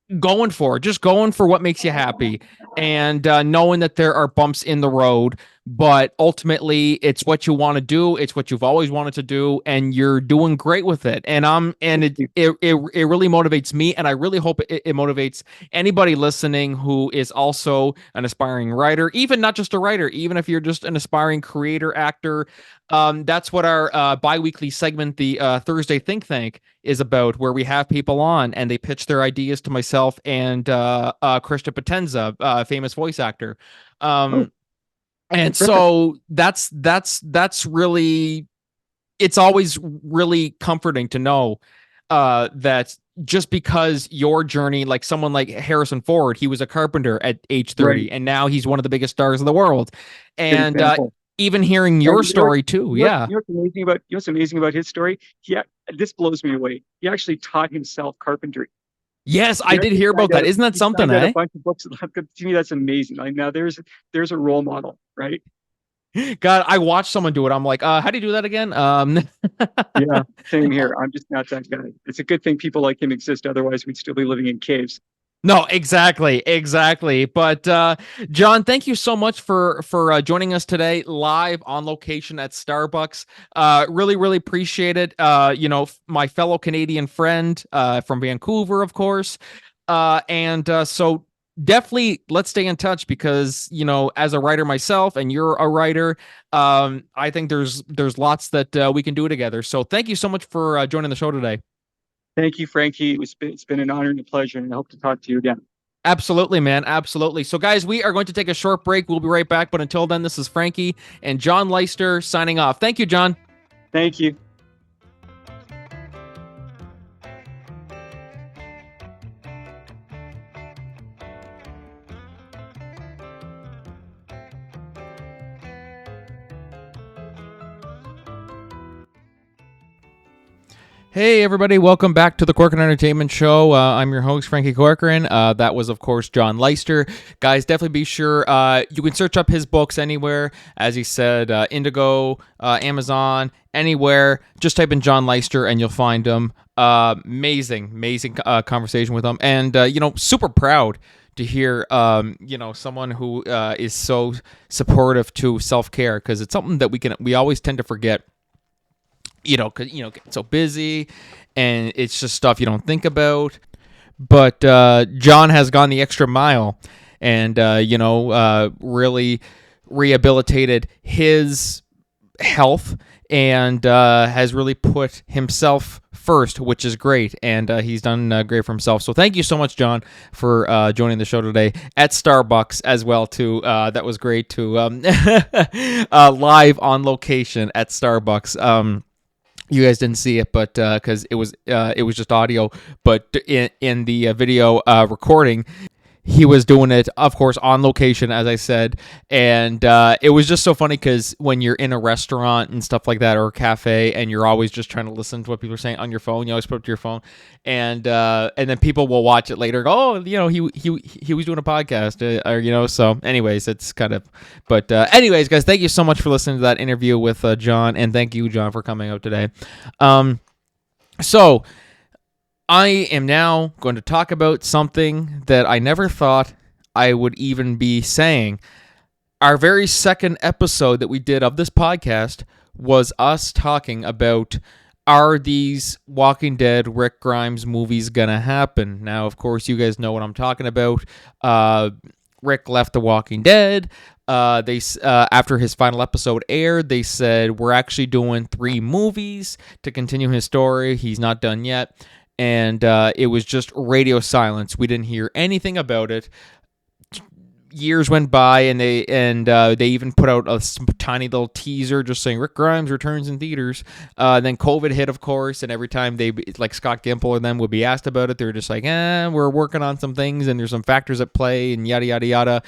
just going for what makes you happy, and knowing that there are bumps in the road, but ultimately it's what you want to do, it's what you've always wanted to do, and you're doing great with it. And it really motivates me, and I really hope it motivates anybody listening who is also an aspiring writer, even not just a writer, even if you're just an aspiring creator, actor. That's what our bi-weekly segment, the Thursday Think Tank, is about, where we have people on and they pitch their ideas to myself and Krista Potenza, famous voice actor. Oh, And terrific. so that's really, it's always really comforting to know that just because your journey, like someone like Harrison Ford, he was a carpenter at age Right. 30, and now he's one of the biggest stars of the world. Good And example. even hearing And your story too, yeah. you know what's amazing about his story? This blows me away. He actually taught himself carpentry. Yes, He I did actually hear about that. Isn't that he something, signed out a eh? bunch of books. To me, that's amazing. Like, now there's a role model, right? God, I watched someone do it. I'm like, how do you do that again? Yeah, same here. I'm just not that guy. It's a good thing people like him exist. Otherwise, we'd still be living in caves. No, exactly. But John, thank you so much for joining us today, live on location at Starbucks. Really appreciate it. My fellow Canadian friend from Vancouver, of course. So definitely let's stay in touch, because as a writer myself, and you're a writer, I think there's lots that we can do together. So thank you so much for joining the show today. Thank you, Frankie. It's been an honor and a pleasure, and I hope to talk to you again. Absolutely, man. Absolutely. So, guys, we are going to take a short break. We'll be right back. But until then, this is Frankie and John Leister signing off. Thank you, John. Thank you. Hey, everybody. Welcome back to the Corcoran Entertainment Show. I'm your host, Frankie Corcoran. That was, of course, John Leister. Guys, definitely be sure you can search up his books anywhere. As he said, Indigo, Amazon, anywhere. Just type in John Leister and you'll find him. Amazing conversation with him. And, super proud to hear, someone who is so supportive to self-care, because it's something that we always tend to forget. Cause get so busy, and it's just stuff you don't think about. But John has gone the extra mile, and really rehabilitated his health, and has really put himself first, which is great. And he's done great for himself. So thank you so much, John, for joining the show today at Starbucks as well too. That was great too. Live on location at Starbucks. You guys didn't see it, but because it was just audio, but in the video recording, he was doing it, of course, on location, as I said. And it was just so funny, because when you're in a restaurant and stuff like that, or a cafe, and you're always just trying to listen to what people are saying on your phone, you always put up to your phone, and then people will watch it later and go, oh, he was doing a podcast, or so anyways, it's kind of, but anyways, guys, thank you so much for listening to that interview with John, and thank you, John, for coming out today. So I am now going to talk about something that I never thought I would even be saying. Our very second episode that we did of this podcast was us talking about, are these Walking Dead Rick Grimes movies gonna happen? Now, of course, you guys know what I'm talking about. Rick left The Walking Dead. They after his final episode aired, they said, we're actually doing 3 movies to continue his story. He's not done yet. And it was just radio silence. We didn't hear anything about it. Years went by, and they even put out a tiny little teaser just saying Rick Grimes returns in theaters. Then COVID hit, of course, and every time like Scott Gimple and them would be asked about it, they were just like, we're working on some things, and there's some factors at play, and yada yada yada.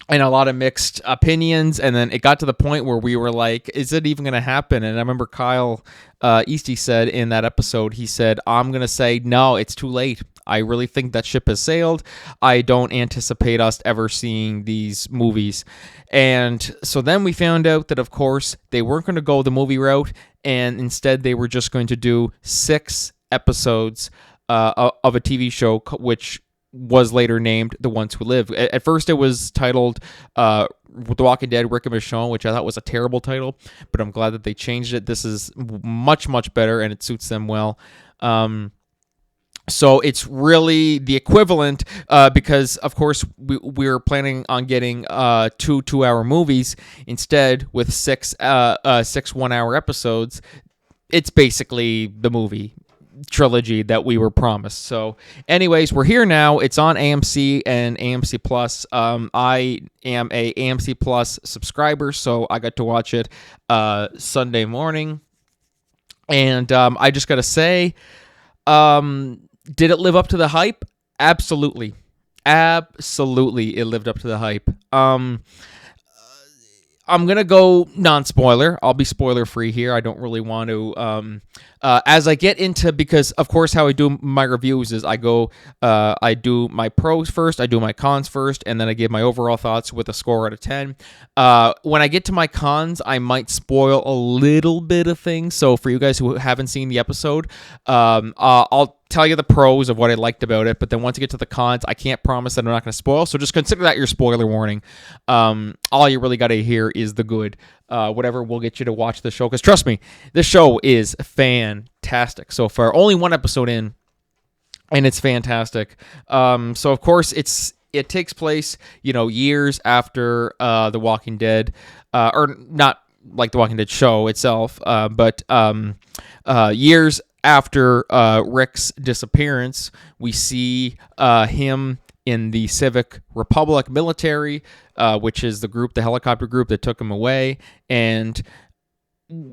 And a lot of mixed opinions, and then it got to the point where we were like, is it even going to happen? And I remember Kyle Easty said in that episode, he said, I'm going to say, no, it's too late. I really think that ship has sailed. I don't anticipate us ever seeing these movies. And so then we found out that, of course, they weren't going to go the movie route, and instead they were just going to do 6 episodes of a TV show, which was later named The Ones Who Live. At first, it was titled The Walking Dead: Rick and Michonne, which I thought was a terrible title, but I'm glad that they changed it. This is much, much better, and it suits them well. So it's really the equivalent, because, of course, we're planning on getting 2 2-hour movies instead with six 1-hour episodes. It's basically the movie trilogy that we were promised. So anyways, we're here now. It's on AMC and AMC Plus. I am a AMC Plus subscriber, so I got to watch it Sunday morning. And I just got to say, did it live up to the hype? Absolutely. Absolutely, it lived up to the hype. I'm going to go non-spoiler. I'll be spoiler-free here. I don't really want to... as I get into... Because, of course, how I do my reviews is I do my pros first, I do my cons first, and then I give my overall thoughts with a score out of 10. When I get to my cons, I might spoil a little bit of things. So for you guys who haven't seen the episode, I'll tell you the pros of what I liked about it, but then once you get to the cons, I can't promise that I'm not going to spoil, so just consider that your spoiler warning. All you really got to hear is the good. Whatever will get you to watch the show, because trust me, this show is fantastic so far. Only one episode in, and it's fantastic. So of course it takes place, years after The Walking Dead, or not like The Walking Dead show itself, but years after Rick's disappearance. We see him in the Civic Republic military, which is the helicopter group that took him away. And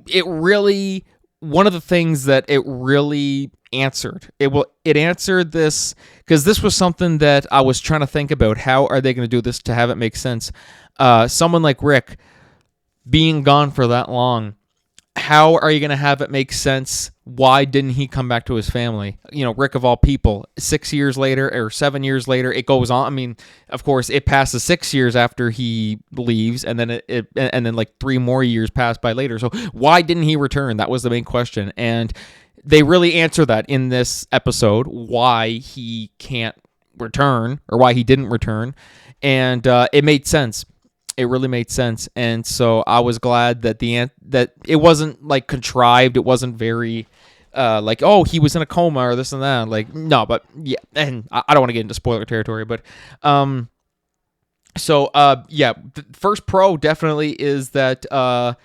it really, one of the things that it really answered, it answered this, because this was something that I was trying to think about. How are they going to do this to have it make sense? Someone like Rick being gone for that long, how are you going to have it make sense? Why didn't he come back to his family? Rick of all people, 6 years later or 7 years later, it goes on. I mean, of course, it passes 6 years after he leaves, and then and then like 3 more years pass by later. So why didn't he return? That was the main question. And they really answer that in this episode, why he can't return, or why he didn't return. And it made sense. It really made sense. And so I was glad that that it wasn't like contrived. It wasn't very like, oh, he was in a coma or this and that. Like, no, but yeah. And I don't want to get into spoiler territory, but yeah, the first pro definitely is that all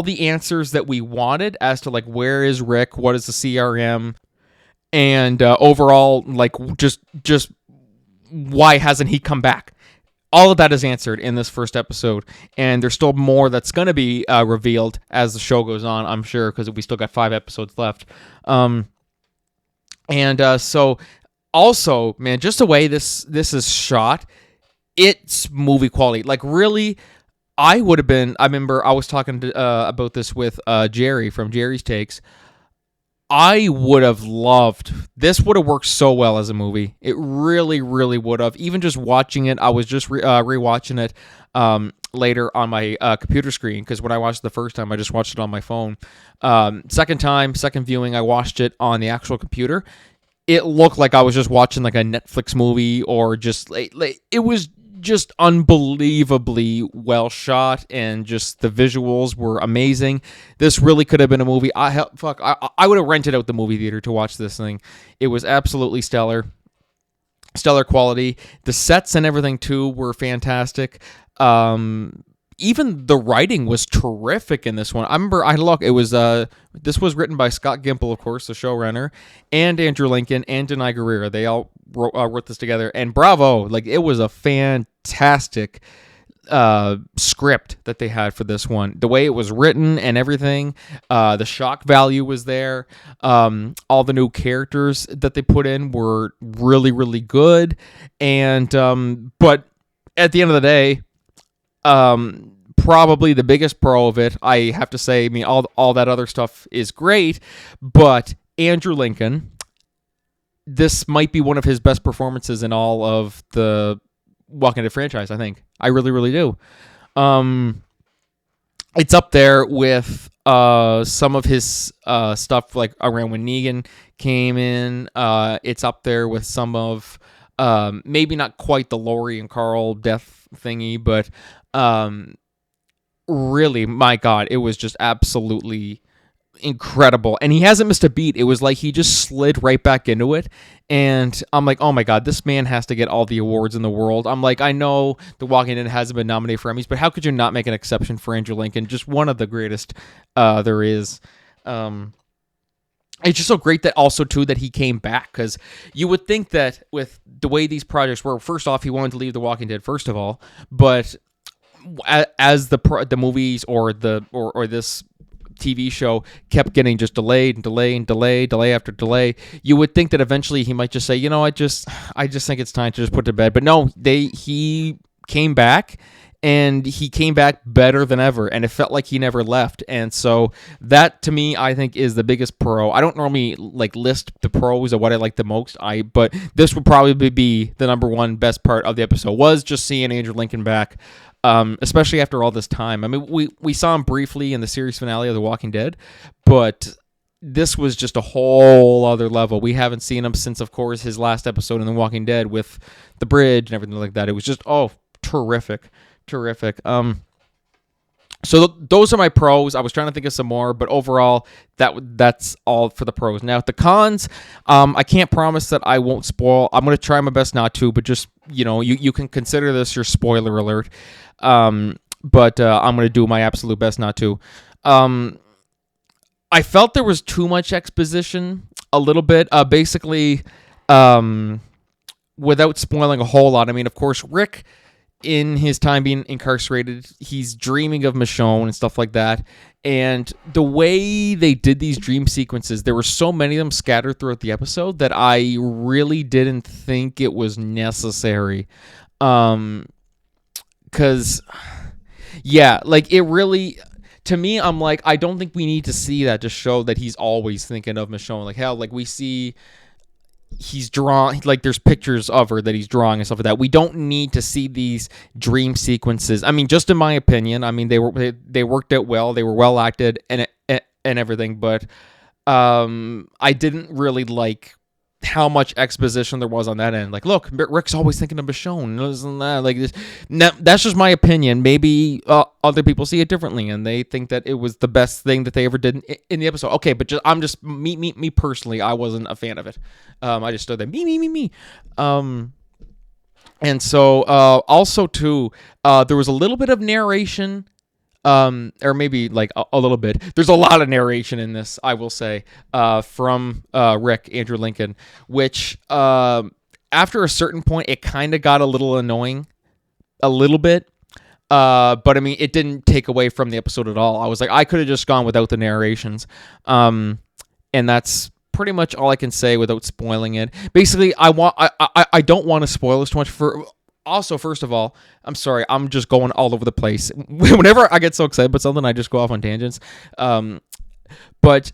the answers that we wanted as to like, where is Rick, what is the CRM, and overall, like, just why hasn't he come back? All of that is answered in this first episode, and there's still more that's going to be revealed as the show goes on, I'm sure, because we still got 5 episodes left. So also, man, just the way this is shot, it's movie quality. Like, really, I remember I was talking about this with Jerry from Jerry's Takes. I would have loved, this would have worked so well as a movie. It really, really would have. Even just watching it, I was just rewatching it later on my computer screen, because when I watched it the first time, I just watched it on my phone. Second viewing, I watched it on the actual computer. It looked like I was just watching like a Netflix movie, or just like it was just unbelievably well shot, and just the visuals were amazing. This really could have been a movie. I would have rented out the movie theater to watch this thing. It was absolutely stellar quality. The sets and everything too were fantastic. Even the writing was terrific in this one. I remember this was written by Scott Gimple, of course, the showrunner, and Andrew Lincoln and Denai Guerrero. They all wrote this together, and bravo! Like, it was a fantastic script that they had for this one. The way it was written and everything, the shock value was there. All the new characters that they put in were really, really good. And but at the end of the day, probably the biggest pro of it, I have to say, I mean, all that other stuff is great, but Andrew Lincoln, this might be one of his best performances in all of the Walking Dead franchise, I think. I really, really do. It's up there with some of his stuff, like around when Negan came in. It's up there with some of maybe not quite the Lori and Carl death thingy, but really, my God, it was just absolutely incredible. And he hasn't missed a beat. It was like he just slid right back into it. And I'm like, oh my God, this man has to get all the awards in the world. I'm like, I know The Walking Dead hasn't been nominated for Emmys, but how could you not make an exception for Andrew Lincoln? Just one of the greatest there is. It's just so great that also too that he came back, because you would think that with the way these projects were, first off, he wanted to leave The Walking Dead first of all, but as the movies or this TV show kept getting just delay after delay, you would think that eventually he might just say, you know, I just think it's time to just put to bed. But no, he came back, and he came back better than ever, and it felt like he never left. And so that, to me, I think is the biggest pro. I don't normally like list the pros of what I like the most, but this would probably be the number one best part of the episode, was just seeing Andrew Lincoln back. Especially after all this time. I mean, we saw him briefly in the series finale of The Walking Dead, but this was just a whole other level. We haven't seen him since, of course, his last episode in The Walking Dead with the bridge and everything like that. It was just, terrific. So those are my pros. I was trying to think of some more, but overall, that's all for the pros. Now, the cons, I can't promise that I won't spoil. I'm going to try my best not to, but just, you can consider this your spoiler alert. But I'm going to do my absolute best not to. I felt there was too much exposition, a little bit. Basically, without spoiling a whole lot. I mean, of course, Rick, in his time being incarcerated, he's dreaming of Michonne and stuff like that. And the way they did these dream sequences, there were so many of them scattered throughout the episode that I really didn't think it was necessary. Because, yeah, like it really, to me, I'm like, I don't think we need to see that to show that he's always thinking of Michonne. Like, hell, like we see he's drawing, like there's pictures of her that he's drawing and stuff like that. We don't need to see these dream sequences. I mean, just in my opinion, I mean, they worked out well. They were well acted and everything, but I didn't really like how much exposition there was on that end. Like, look, Rick's always thinking of Michonne. Isn't that like this? Now, that's just my opinion. Maybe other people see it differently, and they think that it was the best thing that they ever did in the episode. Okay, but I'm just me personally. I wasn't a fan of it. I just stood there, me. And so also too, there was a little bit of narration. Or maybe like a little bit. There's a lot of narration in this, I will say, from Rick, Andrew Lincoln, which after a certain point, it kind of got a little annoying, a little bit. But I mean, it didn't take away from the episode at all. I was like, I could have just gone without the narrations. And that's pretty much all I can say without spoiling it. Basically, I don't want to spoil this too much for. Also, first of all, I'm sorry, I'm just going all over the place. Whenever I get so excited about something, I just go off on tangents. But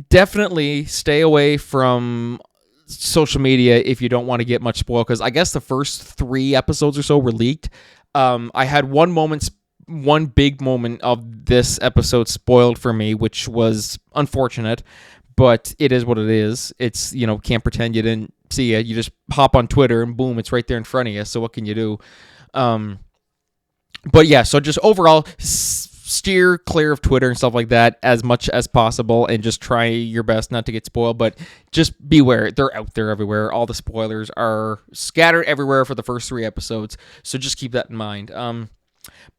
definitely stay away from social media if you don't want to get much spoiled, because I guess the first 3 episodes or so were leaked. I had one big moment of this episode spoiled for me, which was unfortunate, but it is what it is. It's, can't pretend you didn't see it. You just hop on Twitter and boom, it's right there in front of you. So what can you do? But yeah, so just overall, steer clear of Twitter and stuff like that as much as possible, and just try your best not to get spoiled. But just beware, they're out there everywhere. All the spoilers are scattered everywhere for the first 3 episodes, so just keep that in mind.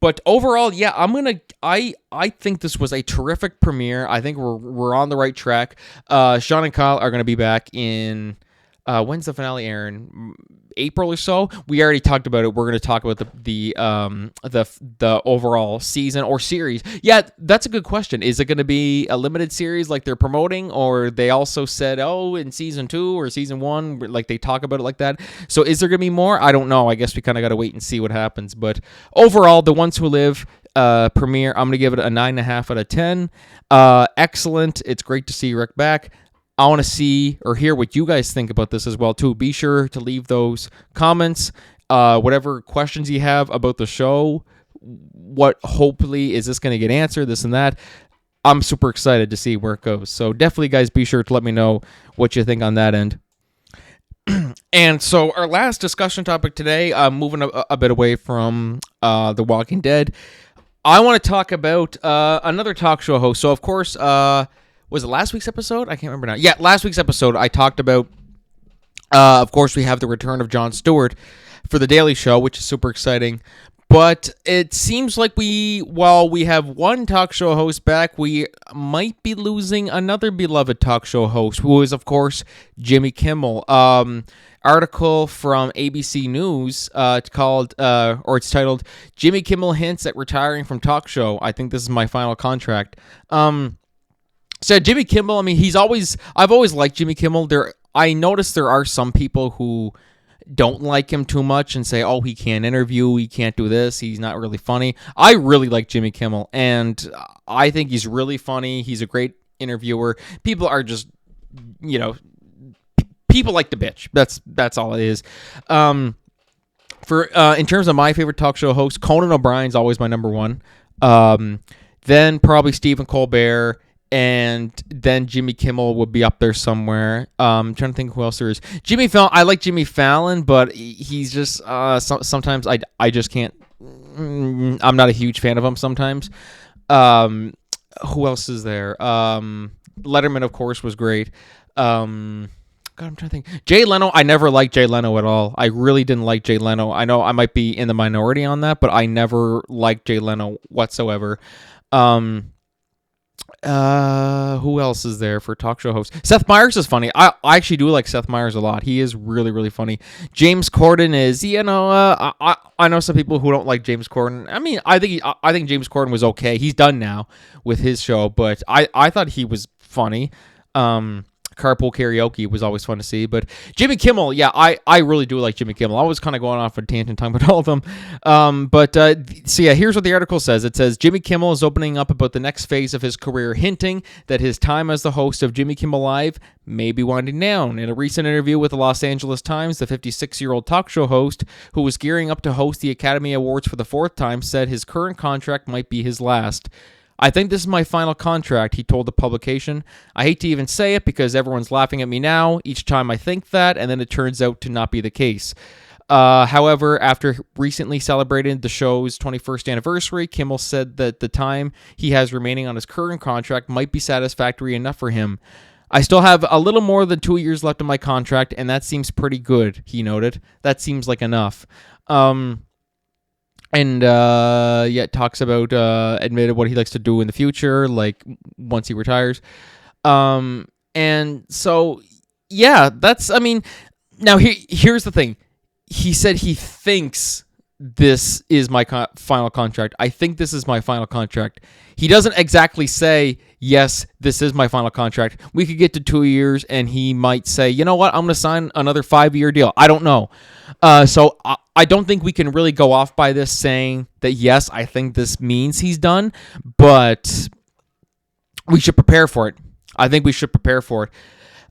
But overall, yeah, I think this was a terrific premiere. I think we're on the right track. Sean and Kyle are gonna be back in. When's the finale airing? April or so. We already talked about it. We're going to talk about the overall season or series. Yeah, that's a good question. Is it going to be a limited series like they're promoting, or they also said, in season 2 or season 1, like they talk about it like that? So is there going to be more? I don't know. I guess we kind of got to wait and see what happens. But overall, The Ones Who Live premiere, I'm going to give it a 9.5 out of 10. Excellent. It's great to see Rick back. I want to see or hear what you guys think about this as well, too. Be sure to leave those comments, whatever questions you have about the show, what hopefully is this going to get answered, this and that. I'm super excited to see where it goes. So definitely, guys, be sure to let me know what you think on that end. And so our last discussion topic today, moving a bit away from The Walking Dead, I want to talk about another talk show host. So of course, was it last week's episode? I can't remember now. Yeah, last week's episode, I talked about. Of course, we have the return of Jon Stewart for The Daily Show, which is super exciting. But it seems like while we have one talk show host back, we might be losing another beloved talk show host, who is, of course, Jimmy Kimmel. Article from ABC News it's titled, Jimmy Kimmel hints at retiring from talk show. I think this is my final contract. So Jimmy Kimmel, I mean, I've always liked Jimmy Kimmel. I noticed there are some people who don't like him too much and say, oh, he can't interview, he can't do this, he's not really funny. I really like Jimmy Kimmel, and I think he's really funny. He's a great interviewer. People are just, people like the bitch. That's all it is. In terms of my favorite talk show host, Conan O'Brien's always my number one. Then probably Stephen Colbert, and then Jimmy Kimmel would be up there somewhere. I'm trying to think who else there is. Jimmy Fallon. I like Jimmy Fallon, but he's just sometimes I just can't. I'm not a huge fan of him sometimes. Who else is there? Letterman, of course, was great. God, I'm trying to think. Jay Leno, I never liked Jay Leno at all. I really didn't like Jay Leno. I know I might be in the minority on that, but I never liked Jay Leno whatsoever. Who else is there for talk show hosts? Seth Meyers is funny. I actually do like Seth Meyers a lot. He is really, really funny. James Corden is, I know some people who don't like James Corden. I mean, I think James Corden was okay. He's done now with his show, but I thought he was funny. Carpool Karaoke was always fun to see. But Jimmy Kimmel, yeah, I really do like Jimmy Kimmel. I was kind of going off a tangent talking about all of them. So yeah, here's what the article says. It says, Jimmy Kimmel is opening up about the next phase of his career, hinting that his time as the host of Jimmy Kimmel Live may be winding down. In a recent interview with the Los Angeles Times, the 56-year-old talk show host, who was gearing up to host the Academy Awards for the fourth time, said his current contract might be his last. I think this is my final contract, he told the publication. I hate to even say it because everyone's laughing at me now each time I think that, and then it turns out to not be the case. However, after recently celebrating the show's 21st anniversary, Kimmel said that the time he has remaining on his current contract might be satisfactory enough for him. I still have a little more than 2 years left of my contract, and that seems pretty good, he noted. That seems like enough. It talks about admitted what he likes to do in the future, like once he retires. And so, yeah, now here's the thing. He said he thinks this is my final contract. I think this is my final contract. He doesn't exactly say, yes, this is my final contract. We could get to 2 years and he might say, you know what, I'm going to sign another 5-year deal. I don't know. So I don't think we can really go off by this saying that, yes, I think this means he's done, but we should prepare for it. I think we should prepare for it.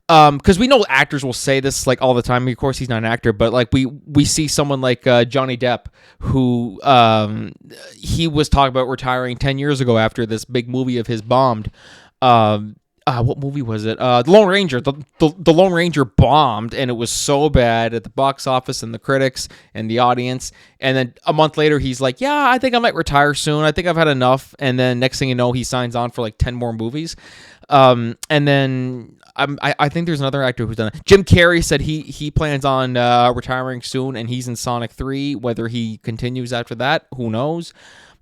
Because we know actors will say this like all the time. Of course, he's not an actor, but like we see someone like Johnny Depp, who he was talking about retiring 10 years ago after this big movie of his bombed. What movie was it? The Lone Ranger. The Lone Ranger bombed, and it was so bad at the box office and the critics and the audience. And then a month later, he's like, "Yeah, I think I might retire soon. I think I've had enough." And then next thing you know, he signs on for like 10 more movies. And then I think there's another actor who's done it. Jim Carrey said he plans on retiring soon, and he's in Sonic 3. Whether he continues after that, who knows?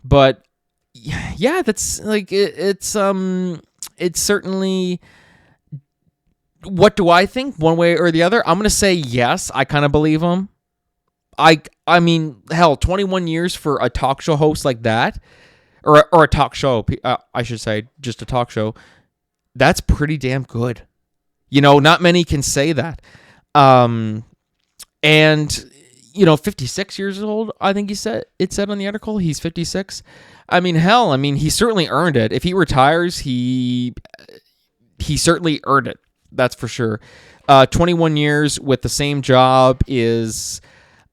But yeah, that's like it's certainly. What do I think? One way or the other? I'm gonna say yes. I kind of believe him. I mean, hell, 21 years for a talk show host like that, or a talk show. I should say just a talk show. That's pretty damn good. You know, not many can say that. And 56 years old, I think it said on the article, he's 56. I mean, hell, he certainly earned it. If he retires, he certainly earned it. That's for sure. 21 years with the same job is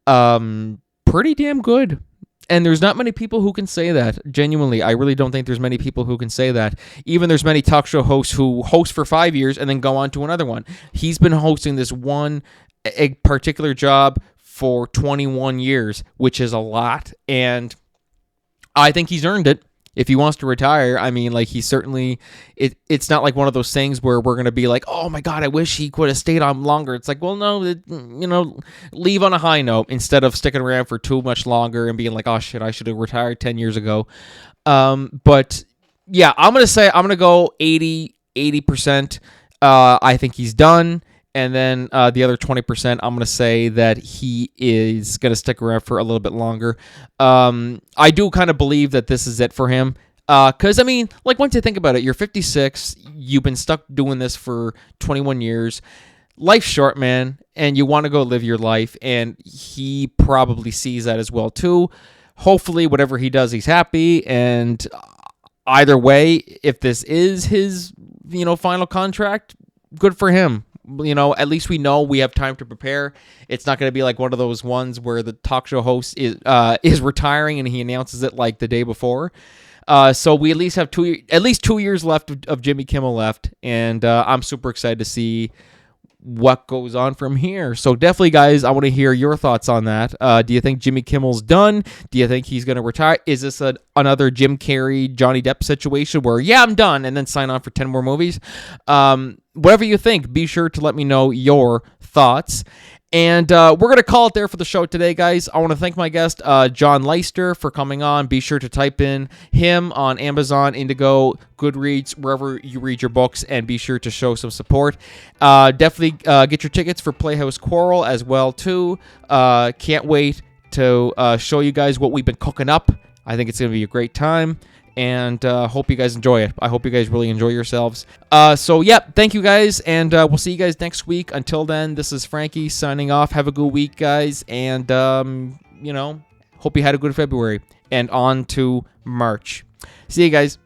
pretty damn good. And there's not many people who can say that. Genuinely, I really don't think there's many people who can say that. Even there's many talk show hosts who host for 5 years and then go on to another one. He's been hosting this one a particular job for 21 years, which is a lot. And I think he's earned it. If he wants to retire, I mean, like, he certainly, it's not like one of those things where we're going to be like, oh my God, I wish he could have stayed on longer. It's like, well, no, leave on a high note instead of sticking around for too much longer and being like, oh shit, I should have retired 10 years ago. But yeah, I'm going to go 80%. I think he's done. And then the other 20%, I'm going to say that he is going to stick around for a little bit longer. I do kind of believe that this is it for him. Because, I mean, like, once you think about it, you're 56, you've been stuck doing this for 21 years. Life's short, man, and you want to go live your life, and he probably sees that as well, too. Hopefully, whatever he does, he's happy, and either way, if this is his, final contract, good for him. At least we know we have time to prepare. It's not going to be like one of those ones where the talk show host is retiring and he announces it like the day before. So we at least have 2 years left of Jimmy Kimmel left, and I'm super excited to see what goes on from here. So definitely, guys, I want to hear your thoughts on that. Do you think Jimmy Kimmel's done? Do you think he's going to retire? Is this another Jim Carrey, Johnny Depp situation where, yeah, I'm done, and then sign on for 10 more movies? Whatever you think, be sure to let me know your thoughts. And we're going to call it there for the show today, guys. I want to thank my guest, John Leister, for coming on. Be sure to type in him on Amazon, Indigo, Goodreads, wherever you read your books, and be sure to show some support. Definitely get your tickets for Playhouse Quarrel as well, too. Can't wait to show you guys what we've been cooking up. I think it's going to be a great time. And hope you guys enjoy it. I hope you guys really enjoy yourselves. So, thank you guys, and we'll see you guys next week. Until then, this is Franky signing off. Have a good week, guys, and, hope you had a good February. And on to March. See you guys.